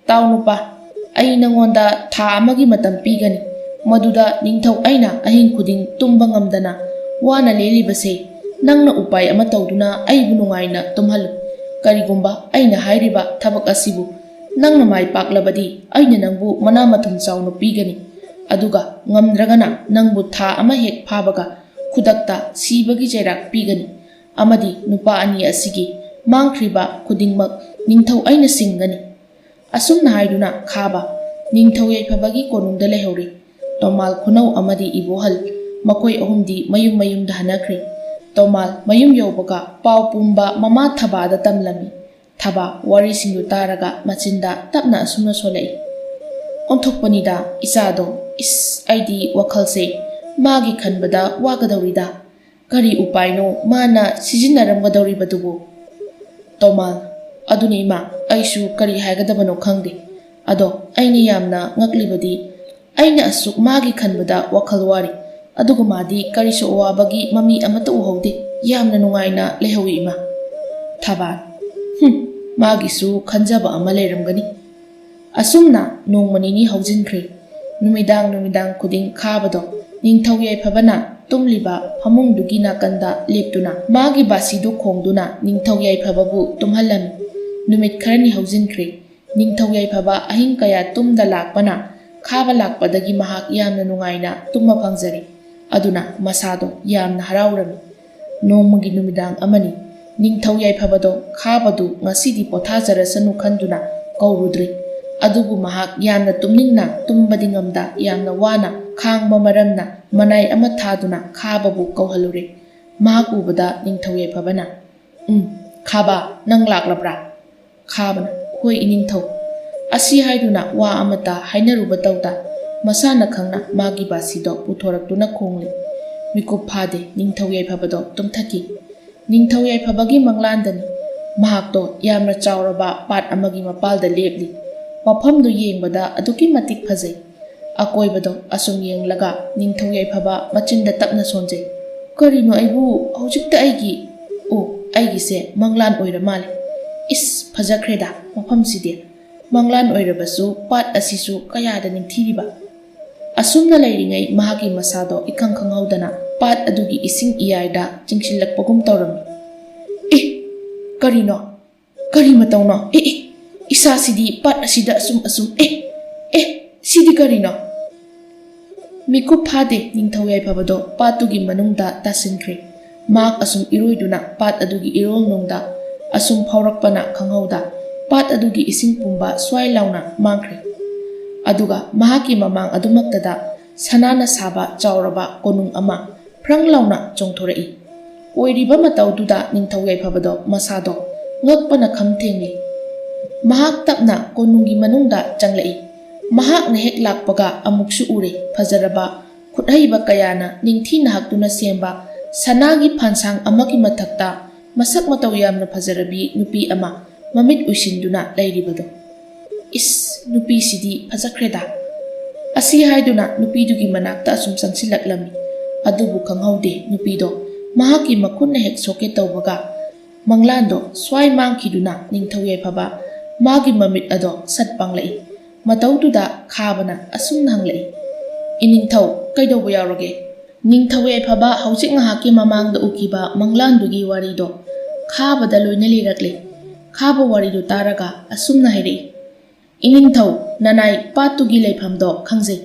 "ꯇꯥꯎ ꯅꯨꯄꯥ, ꯑꯩ ꯅꯉꯣꯟꯗ ꯊꯥ ꯑꯃꯒꯤ ꯃꯇꯝ ꯄꯤꯒꯅꯤ꯫ ꯃꯗꯨꯗ ꯅꯤꯡꯊꯧ ꯑꯩꯅ ꯑꯍꯤꯡ ꯈꯨꯗꯤꯡ ꯇꯨꯝꯕ ꯉꯝꯗꯅ ꯋꯥꯅ ꯂꯦꯜꯂꯤꯕꯁꯦ ꯅꯪꯅ ꯎꯄꯥꯏ ꯑꯃ ꯇꯧꯗꯨꯅ ꯑꯩꯕꯨ ꯅꯨꯡꯉꯥꯏꯅ ꯇꯨꯝꯍꯜꯂꯨ꯫ ꯀꯔꯤꯒꯨꯝꯕ ꯑꯩꯅ ꯍꯥꯏꯔꯤꯕ ꯊꯕꯛ ꯑꯁꯤꯕꯨ ꯅꯪꯅ ꯃꯥꯏ ꯄꯥꯛꯂꯕꯗꯤ ꯑꯩꯅ ꯅꯪꯕꯨ ꯃꯅꯥ ꯃꯊꯨꯝ ꯆꯥꯎꯅ ꯄꯤꯒꯅꯤ꯫ ꯑꯗꯨꯒ ꯉꯝꯗ꯭ꯔꯒꯅ ꯅꯪꯕꯨ ꯊꯥ ꯑꯃ ꯍꯦꯛ ꯐꯥꯕꯒ ꯈꯨꯗꯛꯇ ꯁꯤꯕꯒꯤ ꯆꯩꯔꯥꯛ ꯄꯤꯒꯅꯤ꯫ ꯑꯃꯗꯤ ꯅꯨꯄꯥ ꯑꯅꯤ ꯑꯁꯤꯒꯤ ꯃꯥꯡꯈ꯭ꯔꯤꯕ ꯈꯨꯗꯤꯡꯃꯛ ꯅꯤꯡꯊꯧ ꯑꯩꯅ ꯁꯤꯡꯒꯅꯤ." ꯑꯁꯨꯝꯅ ꯍꯥꯏꯗꯨꯅ ꯈꯥꯕ ꯅꯤꯡꯊꯧ ꯌꯥꯏꯐꯕꯒꯤ ꯀꯣꯅꯨꯡꯗ ꯂꯩꯍꯧꯔꯤ꯫ ꯇꯣꯃꯥꯜ, ꯈꯨꯅꯧ ꯑꯃꯗꯤ ꯏꯕꯣꯍꯜ ꯃꯈꯣꯏ ꯑꯍꯨꯝꯗꯤ ꯃꯌꯨꯝ ꯃꯌꯨꯝꯗ ꯍꯟꯅꯈ꯭ꯔꯤ꯫ ꯇꯣꯃꯥꯜ ꯃꯌꯨꯝ ꯌꯧꯕꯒ ꯄꯥꯎ ꯄꯨꯝꯕ ꯃꯃꯥ ꯊꯕꯥꯗ ꯇꯝꯂꯝꯃꯤ꯫ ꯊꯕꯥ ꯋꯥꯔꯤꯁꯤꯡꯗꯨ ꯇꯥꯔꯒ ꯃꯆꯤꯟꯗ ꯇꯞꯅ ꯑꯁꯨꯝꯅ ꯁꯣꯜꯂꯛꯏ, "ꯑꯣꯟꯊꯣꯛꯄꯅꯤꯗ ꯏꯆꯥꯗꯣ! ꯏꯁ, ꯑꯩꯗꯤ ꯋꯥꯈꯜꯁꯦ ꯃꯥꯒꯤ ꯈꯟꯕꯗ ꯋꯥꯒꯗꯧꯔꯤꯗ꯫ ꯀꯔꯤ ꯎꯄꯥꯏꯅꯣ ꯃꯥꯅ ꯁꯤꯖꯤꯟꯅꯔꯝꯒꯗꯧꯔꯤꯕꯗꯨꯕꯨ?" ꯇꯣꯃꯥꯜ, "ꯑꯗꯨꯅꯤ ꯏꯃꯥ, ꯑꯩꯁꯨ ꯀꯔꯤ ꯍꯥꯏꯒꯗꯕꯅꯣ ꯈꯪꯗꯦ꯫ ꯑꯗꯣ ꯑꯩꯅ ꯌꯥꯝꯅ ꯉꯛꯂꯤꯕꯗꯤ ꯑꯩꯅ ꯑꯁꯨꯛ ꯃꯥꯒꯤ ꯈꯟꯕꯗ ꯋꯥꯈꯜ ꯋꯥꯔꯤ, ꯑꯗꯨꯒ ꯃꯥꯗꯤ ꯀꯔꯤꯁꯨ ꯑꯋꯥꯕꯒꯤ ꯃꯃꯤ ꯑꯃꯠꯇ ꯎꯍꯧꯗꯦ꯫ ꯌꯥꯝꯅ ꯅꯨꯡꯉꯥꯏꯅ ꯂꯩꯍꯧꯏ ꯏꯃꯥ." ꯊꯕꯥ, "ꯃꯥꯒꯤꯁꯨ ꯈꯟꯖꯕ ꯑꯃ ꯂꯩꯔꯝꯒꯅꯤ." ꯑꯁꯨꯝꯅ ꯅꯣꯡꯃ ꯅꯤꯅꯤ ꯍꯧꯖꯤꯟꯈ꯭ꯔꯦ꯫ ꯅꯨꯃꯤꯗꯥꯡ ꯈꯨꯗꯤꯡ ꯈꯥꯕꯗꯣ ꯅꯤꯡꯊꯧ ꯌꯥꯏꯐꯕꯅ ꯇꯨꯝꯂꯤꯕ ꯐꯃꯨꯡꯗꯨꯒꯤ ꯅꯥꯀꯟꯗ ꯂꯦꯞꯇꯨꯅ ꯃꯥꯒꯤ ꯕꯥꯁꯤꯗꯨ ꯈꯣꯡꯗꯨꯅ ꯅꯤꯡꯊꯧ ꯌꯥꯏꯐꯕꯕꯨ ꯇꯨꯝꯍꯜꯂꯝꯃꯤ꯫ ꯅꯨꯃꯤꯠ ꯈꯔꯅꯤ ꯍꯧꯖꯤꯟꯈ꯭ꯔꯦ꯫ ꯅꯤꯡꯊꯧ ꯌꯥꯏꯐꯕ ꯑꯍꯤꯡ ꯀꯌꯥ ꯇꯨꯝꯗ ꯂꯥꯛꯄꯅ ꯈꯥꯕ ꯂꯥꯛꯄꯗꯒꯤ ꯃꯍꯥꯛ ꯌꯥꯝꯅ ꯅꯨꯡꯉꯥꯏꯅ ꯇꯨꯝꯕ ꯐꯪꯖꯔꯦ꯫ ꯑꯗꯨꯅ ꯃꯁꯥꯗꯣ ꯌꯥꯝꯅ ꯍꯔꯥꯎꯔꯝꯃꯤ꯫ ꯅꯣꯡꯃꯒꯤ ꯅꯨꯃꯤꯗꯥꯡ ꯑꯃꯅꯤ꯫ ꯅꯤꯡꯊꯧ ꯌꯥꯏꯐꯕꯗꯣ ꯈꯥꯕꯗꯨ ꯉꯁꯤꯗꯤ ꯄꯣꯊꯥꯖꯔꯁꯅꯨ ꯈꯟꯗꯨꯅ ꯀꯧꯔꯨꯗ꯭ꯔꯤ꯫ ꯑꯗꯨꯕꯨ ꯃꯍꯥꯛ ꯌꯥꯝꯅ ꯇꯨꯝꯅꯤꯡꯅ ꯇꯨꯝꯕꯗꯤ ꯉꯝꯗ ꯌꯥꯝꯅ ꯋꯥꯅ ꯈꯥꯡꯕ ꯃꯔꯝꯅ ꯃꯅꯥꯏ ꯑꯃ ꯊꯥꯗꯨꯅ ꯈꯥꯕꯕꯨ ꯀꯧꯍꯜꯂꯨꯔꯦ꯫ ꯃꯍꯥꯛ ꯎꯕꯗ ꯅꯤꯡꯊꯧ ꯌꯥꯏꯐꯕꯅ, "ꯈꯥꯕ, ꯅꯪ ꯂꯥꯛꯂꯕ꯭ꯔꯥ?" ꯈꯥꯕꯅ, "ꯍꯣꯏ ꯏꯅꯤꯡꯊꯧ." ꯑꯁꯤ ꯍꯥꯏꯗꯨꯅ ꯋꯥ ꯑꯃꯠꯇ ꯍꯥꯏꯅꯔꯨꯕ ꯇꯧꯗ ꯃꯁꯥꯅ ꯈꯪꯅ ꯃꯥꯒꯤ ꯕꯥꯁꯤꯗꯣ ꯄꯨꯊꯣꯔꯛꯇꯨꯅ ꯈꯣꯡꯂꯤ꯫ ꯃꯤꯀꯨꯞ ꯐꯥꯗꯦ ꯅꯤꯡꯊꯧ ꯌꯥꯏꯐꯕꯗꯣ ꯇꯨꯝꯊꯈꯤ꯫ ꯅꯤꯡꯊꯧ ꯌꯥꯏꯐꯕꯒꯤ ꯃꯪꯂꯥꯟꯗꯅꯤ꯫ ꯃꯍꯥꯛꯇꯣ ꯌꯥꯝꯅ ꯆꯥꯎꯔꯕ ꯄꯥꯠ ꯑꯃꯒꯤ ꯃꯄꯥꯜꯗ ꯂꯦꯞꯂꯤ꯫ ꯃꯐꯝꯗꯨ ꯌꯦꯡꯕꯗ ꯑꯗꯨꯛꯀꯤ ꯃꯇꯤꯛ ꯐꯖꯩ꯫ ꯑꯀꯣꯏꯕꯗꯣ ꯑꯁꯨꯝ ꯌꯦꯡꯂꯒ ꯅꯤꯡꯊꯧ ꯌꯥꯏꯐꯕ ꯃꯆꯤꯟꯗ ꯇꯞꯅ ꯁꯣꯟꯖꯩ, "ꯀꯔꯤꯅꯣ ꯑꯩꯕꯨ ꯍꯧꯖꯤꯛꯇ ꯑꯩꯒꯤꯁꯦ ꯃꯪꯂꯥꯟ ꯑꯣꯏꯔ ꯃꯥꯜꯂꯦ꯫ ꯏꯁ, ꯐꯖꯈ꯭ꯔꯦꯗ ꯃꯐꯝꯁꯤꯗꯤ꯫ ꯃꯪꯂꯥꯟ ꯑꯣꯏꯔꯕꯁꯨ ꯄꯥꯠ ꯑꯁꯤꯁꯨ ꯀꯌꯥꯗ ꯅꯤꯡꯊꯤꯔꯤꯕ." ꯑꯁꯨꯝꯅ ꯂꯩꯔꯤꯉꯩ ꯃꯍꯥꯛꯀꯤ ꯃꯁꯥꯗꯣ ꯏꯈꯪ ꯈꯪꯍꯧꯗꯅ ꯄꯥꯠ ꯑꯗꯨꯒꯤ ꯏꯁꯤꯡ ꯏꯌꯥꯏꯗ ꯆꯤꯡꯁꯤꯜꯂꯛꯄꯒꯨꯝ ꯇꯧꯔꯝꯃꯤ꯫ "ꯀꯔꯤꯅꯣ? ꯀꯔꯤ ꯃꯇꯧꯅꯣ? ꯏꯁꯥꯁꯤꯗꯤ ꯄꯥꯠ ꯑꯁꯤꯗ ꯁꯤꯗꯤ ꯀꯔꯤꯅꯣ?" ꯃꯤꯀꯨꯞ ꯐꯥꯗꯦ ꯅꯤꯡꯊꯧ ꯌꯥꯏꯐꯕꯗꯣ ꯄꯥꯠꯇꯨꯒꯤ ꯃꯅꯨꯡꯗ ꯇꯥꯁꯤꯟꯈ꯭ꯔꯦ꯫ ꯃꯍꯥꯛ ꯑꯁꯨꯝ ꯏꯔꯣꯏꯗꯨꯅ ꯄꯥꯠ ꯑꯗꯨꯒꯤ ꯏꯔꯣꯜꯅꯨꯡꯗ ꯑꯁꯨꯝ ꯐꯥꯎꯔꯛꯄꯅ ꯈꯪꯍꯧꯗ ꯄꯥꯠ ꯑꯗꯨꯒꯤ ꯏꯁꯤꯡ ꯄꯨꯝꯕ ꯁ꯭ꯋꯥꯏ ꯂꯥꯎꯅ ꯃꯥꯡꯈ꯭ꯔꯦ꯫ ꯑꯗꯨꯒ ꯃꯍꯥꯛꯀꯤ ꯃꯃꯥꯡ ꯑꯗꯨꯃꯛꯇꯗ ꯁꯅꯥꯅ ꯁꯥꯕ ꯆꯥꯎꯔꯕ ꯀꯣꯅꯨꯡ ꯑꯃ ꯐ꯭ꯔꯪ ꯂꯥꯎꯅ ꯆꯣꯡꯊꯣꯔꯛꯏ꯫ ꯑꯣꯏꯔꯤꯕ ꯃꯇꯧꯗꯨꯗ ꯅꯤꯡꯊꯧ ꯌꯥꯏꯐꯕꯗꯣ ꯃꯁꯥꯗꯣ ꯉꯛꯄꯅ ꯈꯝ ꯊꯦꯡꯂꯤ꯫ ꯃꯍꯥꯛ ꯇꯞꯅ ꯀꯣꯅꯨꯡꯒꯤ ꯃꯅꯨꯡꯗ ꯆꯪꯂꯛꯏ꯫ ꯃꯍꯥꯛꯅ ꯍꯦꯛ ꯂꯥꯛꯄꯒ ꯑꯃꯨꯛꯁꯨ ꯎꯔꯦ ꯐꯖꯔꯕ ꯈꯨꯠꯍꯩꯕ ꯀꯌꯥꯅ ꯅꯤꯡꯊꯤꯅ ꯍꯛꯇꯨꯅ ꯁꯦꯝꯕ ꯁꯅꯥꯒꯤ ꯐꯥꯟꯁꯥꯡ ꯑꯃꯒꯤ ꯃꯊꯛꯇ ꯃꯁꯛ ꯃꯇꯧ ꯌꯥꯝꯅ ꯐꯖꯔꯕꯤ ꯅꯨꯄꯤ ꯑꯃ ꯃꯃꯤꯠ ꯎꯏꯁꯤꯟꯗꯨꯅ ꯂꯩꯔꯤꯕꯗꯣ꯫ "ꯏꯁ, ꯅꯨꯄꯤꯁꯤꯗꯤ ꯐꯖꯈ꯭ꯔꯦꯗ." ꯑꯁꯤ ꯍꯥꯏꯗꯨꯅ ꯅꯨꯄꯤꯗꯨꯒꯤ ꯃꯅꯥꯛꯇ ꯑꯁꯨꯝ ꯆꯪꯁꯤꯜꯂꯛꯂꯝꯃꯤ꯫ ꯑꯗꯨꯕꯨ ꯈꯪꯍꯧꯗꯦ ꯅꯨꯄꯤꯗꯣ ꯃꯍꯥꯛꯀꯤ ꯃꯈꯨꯠꯅ ꯍꯦꯛ ꯁꯣꯛꯀꯦ ꯇꯧꯕꯒ ꯃꯪꯂꯥꯟꯗꯣ ꯁ꯭ꯋꯥꯏ ꯃꯥꯡꯈꯤꯗꯨꯅ ꯅꯤꯡꯊꯧ ꯌꯥꯏꯐꯕ ꯃꯥꯒꯤ ꯃꯃꯤꯠ ꯑꯗꯣ ꯁꯠ ꯄꯥꯡꯂꯛꯏ꯫ ꯃꯇꯧꯗꯨꯗ ꯈꯥꯕꯅ ꯑꯁꯨꯝꯅ ꯍꯪꯂꯛꯏ, "ꯏꯅꯤꯡꯊꯧ, ꯀꯩꯗꯧꯕ ꯌꯥꯎꯔꯒꯦ?" ꯅꯤꯡꯊꯧ ꯌꯥꯏꯐꯕ ꯍꯧꯖꯤꯛ ꯉꯥꯏꯍꯥꯛꯀꯤ ꯃꯃꯥꯡꯗ ꯎꯈꯤꯕ ꯃꯪꯂꯥꯟꯗꯨꯒꯤ ꯋꯥꯔꯤꯗꯣ ꯈꯥꯕꯗ ꯂꯣꯏꯅ ꯂꯤꯔꯛꯂꯦ꯫ ꯈꯥꯕ ꯋꯥꯔꯤꯗꯨ ꯇꯥꯔꯒ ꯑꯁꯨꯝꯅ ꯍꯥꯏꯔꯛꯏ, "ꯏꯅꯤꯡꯊꯧ, ꯅꯅꯥꯏ ꯄꯥꯠꯇꯨꯒꯤ ꯂꯩꯐꯝꯗꯣ ꯈꯪꯖꯩ꯫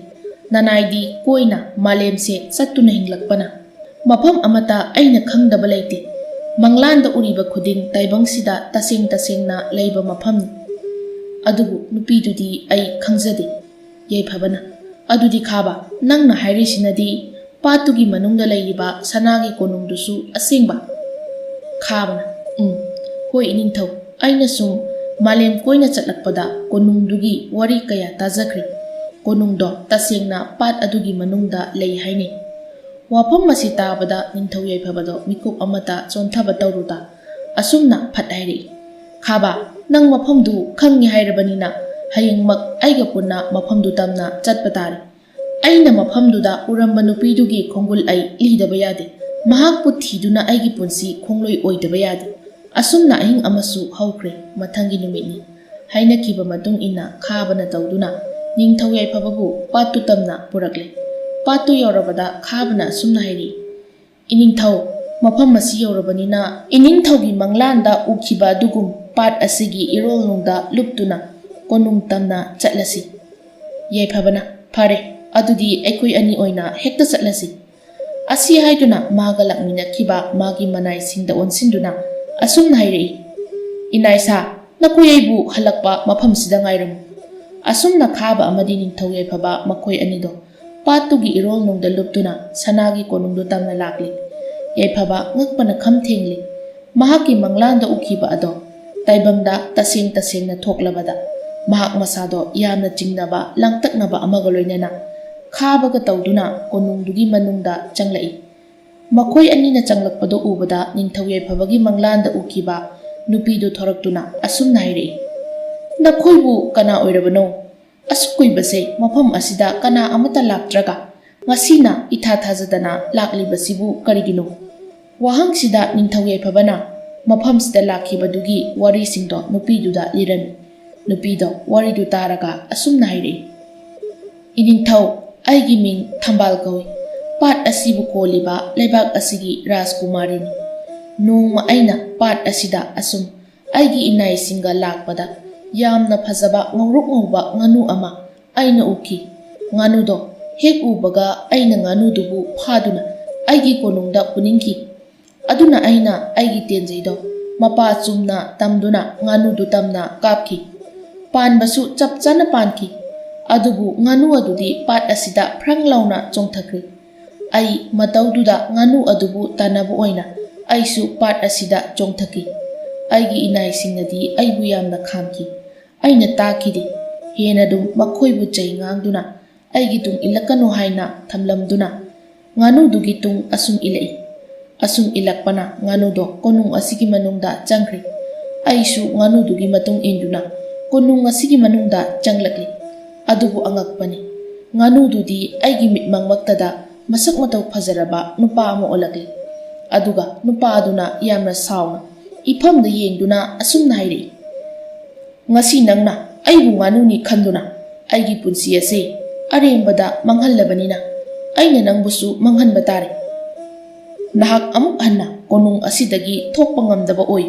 ꯅꯅꯥꯏꯗꯤ ꯀꯣꯏꯅ ꯃꯥꯂꯦꯝꯁꯦ ꯆꯠꯇꯨꯅ ꯍꯤꯡꯂꯛꯄꯅ ꯃꯐꯝ ꯑꯃꯇ ꯑꯩꯅ ꯈꯪꯗꯕ ꯂꯩꯇꯦ ꯃꯪꯂꯥꯟꯗ ꯎꯔꯤꯕ ꯈꯨꯗꯤꯡ ꯇꯥꯏꯕꯪꯁꯤꯗ ꯇꯁꯦꯡꯅ ꯂꯩꯕ ꯃꯐꯝꯅꯤ ꯑꯗꯨꯕꯨ ꯅꯨꯄꯤꯗꯨꯗꯤ ꯑꯩ ꯈꯪꯖꯗꯦ ꯌꯥꯏꯐꯕꯅ ꯑꯗꯨꯗꯤ ꯈꯥꯕ ꯅꯪꯅ ꯍꯥꯏꯔꯤꯁꯤꯅꯗꯤ ꯄꯥꯠꯇꯨꯒꯤ ꯃꯅꯨꯡꯗ ꯂꯩꯔꯤꯕ ꯁꯅꯥꯒꯤ ꯀꯣꯅꯨꯡꯗꯨꯁꯨ ꯑꯁꯦꯡꯕ ꯈꯥꯕꯅ ꯍꯣꯏ ꯏꯅꯤꯡꯊꯧ ꯑꯩꯅ ꯁꯨꯝ ꯃꯥꯂꯦꯝ ꯀꯣꯏꯅ ꯆꯠꯂꯛꯄꯗ ꯀꯣꯅꯨꯡꯗꯨꯒꯤ ꯋꯥꯔꯤ ꯀꯌꯥ ꯇꯥꯖꯈ꯭ꯔꯦ ꯀꯣꯅꯨꯡꯗꯣ ꯇꯁꯦꯡꯅ ꯄꯥꯠ ꯑꯗꯨꯒꯤ ꯃꯅꯨꯡꯗ ꯂꯩ ꯍꯥꯏꯅꯩ ꯋꯥꯐꯝ ꯑꯁꯤ ꯇꯥꯕꯗ ꯅꯤꯡꯊꯧ ꯌꯥꯏꯐꯕꯗꯣ ꯃꯤꯀꯨꯞ ꯑꯃꯇ ꯆꯣꯟꯊꯕ ꯇꯧꯔꯨꯗ ꯑꯁꯨꯝꯅ ꯐꯠ ꯍꯥꯏꯔꯛꯏ ꯈꯥꯕ ꯅꯪ ꯃꯐꯝꯗꯨ ꯈꯪꯉꯤ ꯍꯥꯏꯔꯕꯅꯤꯅ ꯍꯌꯦꯡꯃꯛ ꯑꯩꯒ ꯄꯨꯟꯅ ꯃꯐꯝꯗꯨ ꯇꯝꯅ ꯆꯠꯄ ꯇꯥꯔꯦ ꯑꯩꯅ ꯃꯐꯝꯗꯨꯗ ꯎꯔꯝꯕ ꯅꯨꯄꯤꯗꯨꯒꯤ ꯈꯣꯡꯒꯨꯜ ꯑꯩ ꯂꯤꯗꯕ ꯌꯥꯗꯦ ꯃꯍꯥꯛꯄꯨ ꯊꯤꯗꯨꯅ ꯑꯩꯒꯤ ꯄꯨꯟꯁꯤ ꯈꯣꯡꯂꯣꯏ ꯑꯣꯏꯗꯕ ꯌꯥꯗꯦ ꯑꯁꯨꯝꯅ ꯑꯍꯤꯡ ꯑꯃꯁꯨ ꯍꯧꯈ꯭ꯔꯦ ꯃꯊꯪꯒꯤ ꯅꯨꯃꯤꯠꯅꯤ ꯍꯥꯏꯅꯈꯤꯕ ꯃꯇꯨꯡ ꯏꯟꯅ ꯈꯥꯕꯅ ꯇꯧꯗꯨꯅ ꯅꯤꯡꯊꯧ ꯌꯥꯏꯐꯕꯕꯨ ꯄꯥꯠꯇꯨ ꯇꯝꯅ ꯄꯨꯔꯛꯂꯦ ꯄꯥꯠꯇꯨ ꯌꯧꯔꯕꯗ ꯈꯥꯕꯅ ꯑꯁꯨꯝꯅ ꯍꯥꯏꯔꯤ ꯏꯅꯤꯡꯊꯧ ꯃꯐꯝ ꯑꯁꯤ ꯌꯧꯔꯕꯅꯤꯅ ꯏꯅꯤꯡꯊꯧꯒꯤ ꯃꯪꯂꯥꯟꯗ ꯎꯈꯤꯕ ꯑꯗꯨꯒꯨꯝ ꯄꯥꯠ ꯑꯁꯤꯒꯤ ꯏꯔꯣꯜꯅꯨꯡꯗ ꯂꯨꯞꯇꯨꯅ ꯀꯣꯅꯨꯡ ꯇꯝꯅ ꯆꯠꯂꯁꯤ ꯌꯥꯏꯐꯕꯅ ꯐꯔꯦ ꯑꯗꯨꯗꯤ ꯑꯩꯈꯣꯏ ꯑꯅꯤ ꯑꯣꯏꯅ ꯍꯦꯛꯇ ꯆꯠꯂꯁꯤ ꯑꯁꯤ ꯍꯥꯏꯗꯨꯅ ꯃꯥꯒ ꯂꯥꯛꯃꯤꯟꯅꯈꯤꯕ ꯃꯥꯒꯤ ꯃꯅꯥꯏꯁꯤꯡꯗ ꯑꯣꯟꯁꯤꯟꯗꯨꯅ ꯑꯁꯨꯝꯅ ꯍꯥꯏꯔꯛꯏ ꯏꯅꯥꯏꯁꯥ ꯅꯈꯣꯏ ꯑꯩꯕꯨ ꯍꯜꯂꯛꯄ ꯃꯐꯝꯁꯤꯗ ꯉꯥꯏꯔꯝꯃꯨ ꯑꯁꯨꯝꯅ ꯈꯥꯕ ꯑꯃꯗꯤ ꯅꯤꯡꯊꯧ ꯌꯥꯏꯐꯕ ꯃꯈꯣꯏ ꯑꯅꯤꯗꯣ ꯄꯥꯠꯇꯨꯒꯤ ꯏꯔꯣꯜꯅꯨꯡꯗ ꯂꯨꯞꯇꯨꯅ ꯁꯅꯥꯒꯤ ꯀꯣꯅꯨꯡꯗꯨ ꯇꯝꯅ ꯂꯥꯛꯂꯤ ꯌꯥꯏꯐꯕ ꯉꯛꯄꯅ ꯈꯝ ꯊꯦꯡꯂꯤ ꯃꯍꯥꯛꯀꯤ ꯃꯪꯂꯥꯟꯗ ꯎꯈꯤꯕ ꯑꯗꯣ ꯇꯥꯏꯕꯪꯗ ꯇꯁꯦꯡꯅ ꯊꯣꯛꯂꯕꯗ ꯃꯍꯥꯛ ꯃꯁꯥꯗꯣ ꯌꯥꯝꯅ ꯆꯤꯡꯅꯕ ꯂꯥꯡꯇꯛꯅꯕ ꯑꯃꯒ ꯂꯣꯏꯅꯅ ꯈꯥꯕꯒ ꯇꯧꯗꯨꯅ ꯀꯣꯅꯨꯡꯗꯨꯒꯤ ꯃꯅꯨꯡꯗ ꯆꯪꯂꯛꯏ ꯃꯈꯣꯏ ꯑꯅꯤꯅ ꯆꯪꯂꯛꯄꯗꯣ ꯎꯕꯗ ꯅꯤꯡꯊꯧ ꯌꯥꯏꯐꯕꯒꯤ ꯃꯪꯂꯥꯟꯗ ꯎꯈꯤꯕ ꯅꯨꯄꯤꯗꯨ ꯊꯣꯔꯛꯇꯨꯅ ꯑꯁꯨꯝꯅ ꯍꯥꯏꯔꯛꯏ ꯅꯈꯣꯏꯕꯨ ꯀꯅꯥ ꯑꯣꯏꯔꯕꯅꯣ ꯑꯁꯨꯛ ꯀꯨꯏꯕꯁꯦ ꯃꯐꯝ ꯑꯁꯤꯗ ꯀꯅꯥ ꯑꯃꯠꯇ ꯂꯥꯛꯇ꯭ꯔꯒ ꯉꯁꯤꯅ ꯏꯊꯥ ꯊꯥꯖꯗꯅ ꯂꯥꯛꯂꯤꯕꯁꯤꯕꯨ ꯀꯔꯤꯒꯤꯅꯣ ꯋꯥꯍꯪꯁꯤꯗ ꯅꯤꯡꯊꯧ ꯌꯥꯏꯐꯕꯅ ꯃꯐꯝꯁꯤꯗ ꯂꯥꯛꯈꯤꯕꯗꯨꯒꯤ ꯋꯥꯔꯤꯁꯤꯡꯗꯣ ꯅꯨꯄꯤꯗꯨꯗ ꯂꯤꯔꯝꯃꯤ ꯅꯨꯄꯤꯗꯣ ꯋꯥꯔꯤꯗꯨ ꯇꯥꯔꯒ ꯑꯁꯨꯝꯅ ꯍꯥꯏꯔꯛꯏ ꯏꯅꯤꯡꯊꯧ ꯑꯩꯒꯤ ꯃꯤꯡ ꯊꯝꯕꯥꯜ ꯀꯧꯏ ꯄꯥꯠ ꯑꯁꯤꯕꯨ ꯀꯣꯜꯂꯤꯕ ꯂꯩꯕꯥꯛ ꯑꯁꯤꯒꯤ ꯔꯥꯖꯀꯨꯃꯥꯔꯤꯅꯤ ꯅꯣꯡꯃ ꯑꯩꯅ ꯄꯥꯠ ꯑꯁꯤꯗ ꯑꯁꯨꯝ ꯑꯩꯒꯤ ꯏꯅꯥꯏꯁꯤꯡꯒ ꯂꯥꯛꯄꯗ ꯌꯥꯝꯅ ꯐꯖꯕ ꯉꯧꯔꯣꯛ ꯉꯧꯕ ꯉꯥꯅꯨ ꯑꯃ ꯑꯩꯅ ꯎꯈꯤ ꯉꯥꯅꯨꯗꯣ ꯍꯦꯛ ꯎꯕꯒ ꯑꯩꯅ ꯉꯥꯅꯨꯗꯨꯕꯨ ꯐꯥꯗꯨꯅ ꯑꯩꯒꯤ ꯀꯣꯅꯨꯡꯗ ꯄꯨꯅꯤꯡꯈꯤ ꯑꯗꯨꯅ ꯑꯩꯅ ꯑꯩꯒꯤ ꯇꯦꯟꯖꯩꯗꯣ ꯃꯄꯥ ꯆꯨꯝꯅ ꯇꯝꯗꯨꯅ ꯉꯥꯅꯨꯗꯨ ꯇꯝꯅ ꯀꯥꯞꯈꯤ ꯄꯥꯟꯕꯁꯨ ꯆꯞ ꯆꯥꯅ ꯄꯥꯟꯈꯤ ꯑꯗꯨꯕꯨ ꯉꯥꯅꯨ ꯑꯗꯨꯗꯤ ꯄꯥꯠ ꯑꯁꯤꯗ ꯐ꯭ꯔꯪ ꯂꯥꯎꯅ ꯆꯣꯡꯊꯈ꯭ꯔꯤ ꯑꯩ ꯃꯇꯧꯗꯨꯗ ꯉꯥꯅꯨ ꯑꯗꯨꯕꯨ ꯇꯥꯟꯅꯕ ꯑꯣꯏꯅ ꯑꯩꯁꯨ ꯄꯥꯠ ꯑꯁꯤꯗ ꯆꯣꯡꯊꯈꯤ ꯑꯩꯒꯤ ꯏꯅꯥꯏꯁꯤꯡꯅꯗꯤ ꯑꯩꯕꯨ ꯌꯥꯝꯅ ꯈꯥꯝꯈꯤ ꯑꯩꯅ ꯇꯥꯈꯤꯗꯦ ꯍꯦꯟꯅꯗꯨꯝ ꯃꯈꯣꯏꯕꯨ ꯆꯩ ꯉꯥꯡꯗꯨꯅ ꯑꯩꯒꯤ ꯇꯨꯡ ꯏꯜꯂꯛꯀꯅꯨ ꯍꯥꯏꯅ ꯊꯝꯂꯝꯗꯨꯅ ꯉꯥꯅꯨꯗꯨꯒꯤ ꯇꯨꯡ ꯑꯁꯨꯝ ꯏꯜꯂꯛꯏ ꯑꯁꯨꯝ ꯏꯜꯂꯛꯄꯅ ꯉꯥꯅꯨꯗꯣ ꯀꯣꯅꯨꯡ ꯑꯁꯤꯒꯤ ꯃꯅꯨꯡꯗ ꯆꯪꯈ꯭ꯔꯤ ꯑꯩꯁꯨ ꯉꯥꯅꯨꯗꯨꯒꯤ ꯃꯇꯨꯡ ꯏꯟꯗꯨꯅ ꯀꯣꯅꯨꯡ ꯑꯁꯤꯒꯤ ꯃꯅꯨꯡꯗ ꯆꯪꯂꯛꯂꯤ ꯑꯗꯨꯕꯨ ꯑꯉꯛꯄꯅꯤ ꯉꯥꯅꯨꯗꯨꯗꯤ ꯑꯩꯒꯤ ꯃꯤꯠꯃꯛꯃꯛꯇꯗ ꯃꯁꯛ ꯃꯇꯧ ꯐꯖꯔꯕ ꯅꯨꯄꯥ ꯑꯃ ꯑꯣꯜꯂꯛꯂꯤ ꯑꯗꯨꯒ ꯅꯨꯄꯥ ꯑꯗꯨꯅ ꯌꯥꯝꯅ ꯁꯥꯎꯅ ꯏꯐꯝꯗ ꯌꯦꯡꯗꯨꯅ ꯑꯁꯨꯝꯅ ꯍꯥꯏꯔꯛꯏ ꯉꯁꯤ ꯅꯪꯅ ꯑꯩꯕꯨ ꯉꯥꯅꯨꯅꯤ ꯈꯟꯗꯨꯅ ꯑꯩꯒꯤ ꯄꯨꯟꯁꯤ ꯑꯁꯤ ꯑꯔꯦꯝꯕꯗ ꯃꯥꯡꯍꯜꯂꯕꯅꯤꯅ ꯑꯩꯅ ꯅꯪꯕꯨꯁꯨ ꯃꯥꯡꯍꯟꯕ ꯇꯥꯔꯦ ꯅꯍꯥꯛ ꯑꯃꯨꯛ ꯍꯟꯅ ꯀꯣꯅꯨꯡ ꯑꯁꯤꯗꯒꯤ ꯊꯣꯛꯄ ꯉꯝꯗꯕ ꯑꯣꯏ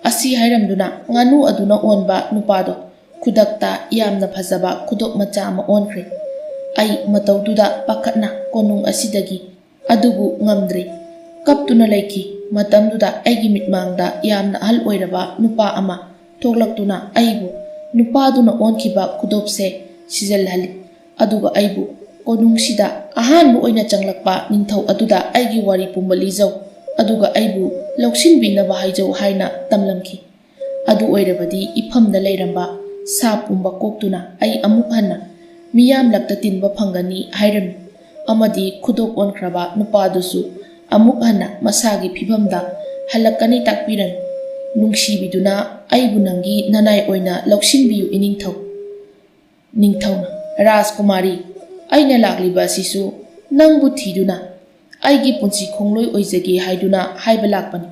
ꯑꯁꯤ ꯍꯥꯏꯔꯝꯗꯨꯅ ꯉꯥꯅꯨ ꯑꯗꯨꯅ ꯑꯣꯟꯕ ꯅꯨꯄꯥꯗꯣ ꯈꯨꯗꯛꯇ ꯌꯥꯝꯅ ꯐꯖꯕ ꯈꯨꯗꯣꯞ ꯃꯆꯥ ꯑꯃ ꯑꯣꯟꯈ꯭ꯔꯦ ꯑꯩ ꯃꯇꯧꯗꯨꯗ ꯄꯥꯈꯠꯅ ꯀꯣꯅꯨꯡ ꯑꯁꯤꯗꯒꯤ ꯑꯗꯨꯕꯨ ꯉꯝꯗ꯭ꯔꯦ ꯀꯞꯇꯨꯅ ꯂꯩꯈꯤ ꯃꯇꯝꯗꯨꯗ ꯑꯩꯒꯤ ꯃꯤꯠꯃꯥꯡꯗ ꯌꯥꯝꯅ ꯑꯍꯜ ꯑꯣꯏꯔꯕ ꯅꯨꯄꯥ ꯑꯃ ꯊꯣꯛꯂꯛꯇꯨꯅ ꯑꯩꯕꯨ ꯅꯨꯄꯥꯗꯨꯅ ꯑꯣꯟꯈꯤꯕ ꯈꯨꯗꯣꯞꯁꯦ ꯁꯤꯖꯤꯜꯍꯜꯂꯤ ꯑꯗꯨꯒ ꯑꯩꯕꯨ ꯀꯣꯅꯨꯡꯁꯤꯗ ꯑꯍꯥꯟꯕ ꯑꯣꯏꯅ ꯆꯪꯂꯛꯄ ꯅꯤꯡꯊꯧ ꯑꯗꯨꯗ ꯑꯩꯒꯤ ꯋꯥꯔꯤ ꯄꯨꯝꯕ ꯂꯤꯖꯧ ꯑꯗꯨꯒ ꯑꯩꯕు ꯂꯧꯁꯤꯟꯕꯤꯅꯕ ꯍꯥꯏꯖꯧ ꯍꯥꯏꯅ ꯇꯝꯂꯝꯈꯤ ꯑꯗꯨ ꯑꯣꯏꯔꯕꯗꯤ ꯏꯐꯝꯗ ꯂꯩꯔꯝꯕ ꯁꯥ ꯄꯨꯝꯕ ꯀꯣꯛꯇꯨꯅ ꯑꯩ ꯑꯃꯨꯛ ꯍꯟꯅ ꯃꯤꯌꯥꯝꯂꯛꯇ ꯇꯤꯟꯕ ꯐꯪꯒꯅꯤ ꯍꯥꯏꯔꯝꯃꯤ ꯑꯃꯗꯤ ꯈꯨꯗꯣꯞ ꯑꯣꯟꯈ꯭ꯔꯕ ꯅꯨꯄꯥꯗꯨꯁꯨ ꯑꯃꯨꯛ ꯍꯟꯅ ꯃꯁꯥꯒꯤ ꯐꯤꯕꯝꯗ ꯍꯜꯂꯛꯀꯅꯤ ꯇꯥꯛꯄꯤꯔꯝꯃꯤ ꯅꯨꯡꯁꯤꯕꯤꯗꯨꯅ ꯑꯩꯕꯨ ꯅꯪꯒꯤ ꯅꯅꯥꯏ ꯑꯣꯏꯅ ꯂꯧꯁꯤꯟꯕꯤꯌꯨ ꯏꯅꯤꯡꯊꯧ ꯅꯤꯡꯊꯧꯅ ꯔꯥꯖꯀꯨꯃꯥꯔꯤ ꯑꯩꯅ ꯂꯥꯛꯂꯤꯕ ꯑꯁꯤꯁꯨ ꯅꯪꯕꯨ ꯊꯤꯗꯨꯅ ꯑꯩꯒꯤ ꯄꯨꯟꯁꯤ ꯈꯣꯡꯂꯣꯏ ꯑꯣꯏꯖꯒꯦ ꯍꯥꯏꯗꯨꯅ ꯍꯥꯏꯕ ꯂꯥꯛꯄꯅꯤ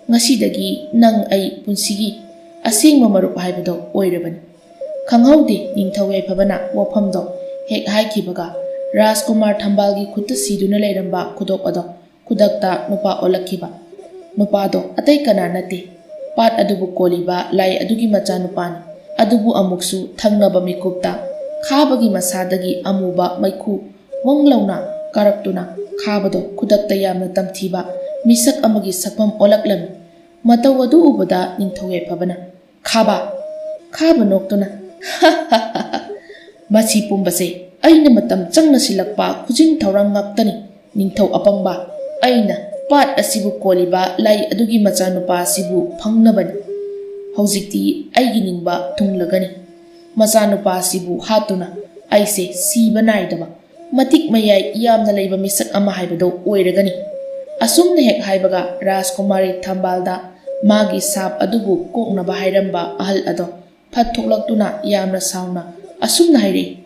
ꯉꯁꯤꯗꯒꯤ ꯅꯪ ꯑꯩ ꯄꯨꯟꯁꯤꯒꯤ ꯑꯁꯦꯡꯕ ꯃꯔꯨꯞ ꯍꯥꯏꯕꯗꯣ ꯑꯣꯏꯔꯕꯅꯤ ꯈꯪꯍꯧꯗꯦ ꯅꯤꯡꯊꯧ ꯌꯥꯏꯐꯕꯅ ꯋꯥꯐꯝꯗꯣ ꯍꯦꯛ ꯍꯥꯏꯈꯤꯕꯒ ꯔꯥꯖꯀꯨꯃꯥꯔ ꯊꯝꯕꯥꯜꯒꯤ ꯈꯨꯠꯇ ꯁꯤꯗꯨꯅ ꯂꯩꯔꯝꯕ ꯈꯨꯗꯣꯞ ꯑꯗꯣ ꯈꯨꯗꯛꯇ ꯅꯨꯄꯥ ꯑꯣꯜꯂꯛꯈꯤꯕ ꯅꯨꯄꯥꯗꯣ ꯑꯇꯩ ꯀꯅꯥ ꯅꯠꯇꯦ ꯄꯥꯠ ꯑꯗꯨꯕꯨ ꯀꯣꯜꯂꯤꯕ ꯂꯥꯏ ꯑꯗꯨꯒꯤ ꯃꯆꯥꯅꯨꯄꯥꯅꯤ ꯑꯗꯨꯕꯨ ꯑꯃꯨꯛꯁꯨ ꯊꯪꯅꯕ ꯃꯤꯀꯨꯞꯇ ꯈꯥꯕꯒꯤ ꯃꯁꯥꯗꯒꯤ ꯑꯃꯨꯕ ꯃꯩꯈꯨ ꯋꯪ ꯂꯥꯎꯅ ꯀꯥꯔꯛꯇꯨꯅ ꯈꯥꯕꯗꯣ ꯈꯨꯗꯛꯇ ꯌꯥꯝꯅ ꯇꯝꯊꯤꯕ ꯃꯤꯁꯛ ꯑꯃꯒꯤ ꯁꯛꯐꯝ ꯑꯣꯜꯂꯛꯂꯝꯃꯤ꯫ ꯃꯇꯧ ꯑꯗꯨ ꯎꯕꯗ ꯅꯤꯡꯊꯧ ꯌꯥꯏꯐꯕꯅ "ꯈꯥꯕ!" ꯈꯥꯕ ꯅꯣꯛꯇꯨꯅ "ꯃꯁꯤ ꯄꯨꯝꯕꯁꯦ ꯑꯩꯅ ꯃꯇꯝ ꯆꯪꯅ ꯁꯤꯜꯂꯛꯄ ꯈꯨꯖꯤꯟ ꯊꯧꯔꯥꯡ ꯉꯥꯛꯇꯅꯤ ꯅꯤꯡꯊꯧ ꯑꯄꯪꯕ꯫ ꯑꯩꯅ ꯄꯥꯠ ꯑꯁꯤꯕꯨ ꯀꯣꯜꯂꯤꯕ ꯂꯥꯏ ꯑꯗꯨꯒꯤ ꯃꯆꯥꯅꯨꯄꯥ ꯑꯁꯤꯕꯨ ꯐꯪꯅꯕꯅꯤ꯫ ꯍꯧꯖꯤꯛꯇꯤ ꯑꯩꯒꯤ ꯅꯤꯡꯕ ꯊꯨꯡꯂꯒꯅꯤ꯫ ꯃꯆꯥꯅꯨꯄꯥ ꯑꯁꯤꯕꯨ ꯍꯥꯠꯇꯨꯅ ꯑꯩꯁꯦ ꯁꯤꯕ ꯅꯥꯏꯗꯕ ꯃꯇꯤꯛ ꯃꯌꯥꯏ ꯌꯥꯝꯅ ꯂꯩꯕ ꯃꯤꯁꯛ ꯑꯃ ꯍꯥꯏꯕꯗꯣ ꯑꯣꯏꯔꯒꯅꯤ." ꯑꯁꯨꯝꯅ ꯍꯦꯛ ꯍꯥꯏꯕꯒ ꯔꯥꯖꯀꯨꯃꯥꯔꯤ ꯊꯝꯕꯥꯜꯗ ꯃꯥꯒꯤ ꯁꯥꯞ ꯑꯗꯨꯕꯨ ꯀꯣꯛꯅꯕ ꯍꯥꯏꯔꯝꯕ ꯑꯍꯜ ꯑꯗꯣ ꯐꯠ ꯊꯣꯛꯂꯛꯇꯨꯅ ꯌꯥꯝꯅ ꯁꯥꯎꯅ ꯑꯁꯨꯝꯅ ꯍꯥꯏꯔꯛꯏ,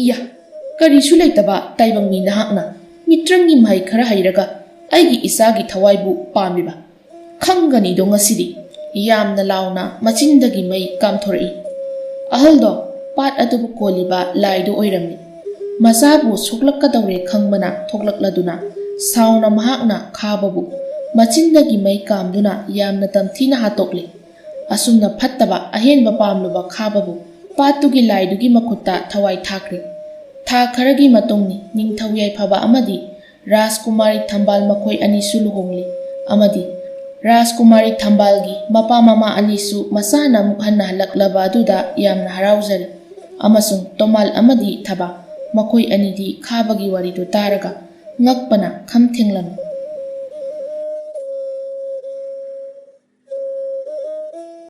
"ꯏꯌꯥ, ꯀꯔꯤꯁꯨ ꯂꯩꯇꯕ ꯇꯥꯏꯕꯪ ꯃꯤ ꯅꯍꯥꯛꯅ ꯃꯤꯇ꯭ꯔꯪꯒꯤ ꯃꯍꯩ ꯈꯔ ꯍꯩꯔꯒ ꯑꯩꯒꯤ ꯏꯆꯥꯒꯤ ꯊꯋꯥꯏꯕꯨ ꯄꯥꯝꯂꯤꯕ? ꯈꯪꯒꯅꯤꯗꯣ ꯉꯁꯤꯗꯤ!" ꯌꯥꯝꯅ ꯂꯥꯎꯅ ꯃꯆꯤꯟꯗꯒꯤ ꯃꯩ ꯀꯥꯝꯊꯣꯔꯛꯏ꯫ ꯑꯍꯜꯗꯣ ꯄꯥꯠ ꯑꯗꯨꯕꯨ ꯀꯣꯜꯂꯤꯕ ꯂꯥꯏꯗꯣ ꯑꯣꯏꯔꯝꯃꯤ꯫ ꯃꯆꯥꯕꯨ ꯁꯣꯛꯂꯛꯀꯗꯧꯔꯦ ꯈꯪꯕꯅ ꯊꯣꯛꯂꯛꯂꯗꯨꯅ ꯁꯥꯎꯅ ꯃꯍꯥꯛꯅ ꯈꯥꯕꯕꯨ ꯃꯆꯤꯟꯗꯒꯤ ꯃꯩ ꯀꯥꯝꯗꯨꯅ ꯌꯥꯝꯅ ꯇꯝꯊꯤꯅ ꯍꯥꯠꯇꯣꯛꯂꯤ꯫ ꯑꯁꯨꯝꯅ ꯐꯠꯇꯕ ꯑꯍꯦꯟꯕ ꯄꯥꯝꯂꯨꯕ ꯈꯥꯕꯕꯨ ꯄꯥꯠꯇꯨꯒꯤ ꯂꯥꯏꯗꯨꯒꯤ ꯃꯈꯨꯠꯇ ꯊꯋꯥꯏ ꯊꯥꯈ꯭ꯔꯦ꯫ ꯊꯥ ꯈꯔꯒꯤ ꯃꯇꯨꯡꯅꯤ ꯅꯤꯡꯊꯧ ꯌꯥꯏꯐꯕ ꯑꯃꯗꯤ ꯔꯥꯖꯀꯨꯃꯥꯔꯤ ꯊꯝꯕꯥꯜ ꯃꯈꯣꯏ ꯑꯅꯤꯁꯨ ꯂꯨꯍꯣꯡꯂꯤ ꯑꯃꯗꯤ ꯔꯥꯖꯀꯨꯃꯥꯔꯤ ꯊꯝꯕꯥꯜꯒꯤ ꯃꯄꯥ ꯃꯃꯥ ꯑꯅꯤꯁꯨ ꯃꯆꯥꯅ ꯑꯃꯨꯛ ꯍꯟꯅ ꯍꯜꯂꯛꯂꯕ ꯑꯗꯨꯗ ꯌꯥꯝꯅ ꯍꯔꯥꯎꯖꯔꯤ꯫ ꯑꯃꯁꯨꯡ ꯇꯣꯃꯥꯜ ꯑꯃꯗꯤ ꯊꯕꯥ ꯃꯈꯣꯏ ꯑꯅꯤꯗꯤ ꯈꯥꯕꯒꯤ ꯋꯥꯔꯤꯗꯨ ꯇꯥꯔꯒ ꯉꯛꯄꯅ ꯈꯝ ꯊꯦꯡꯂꯝꯃꯤ꯫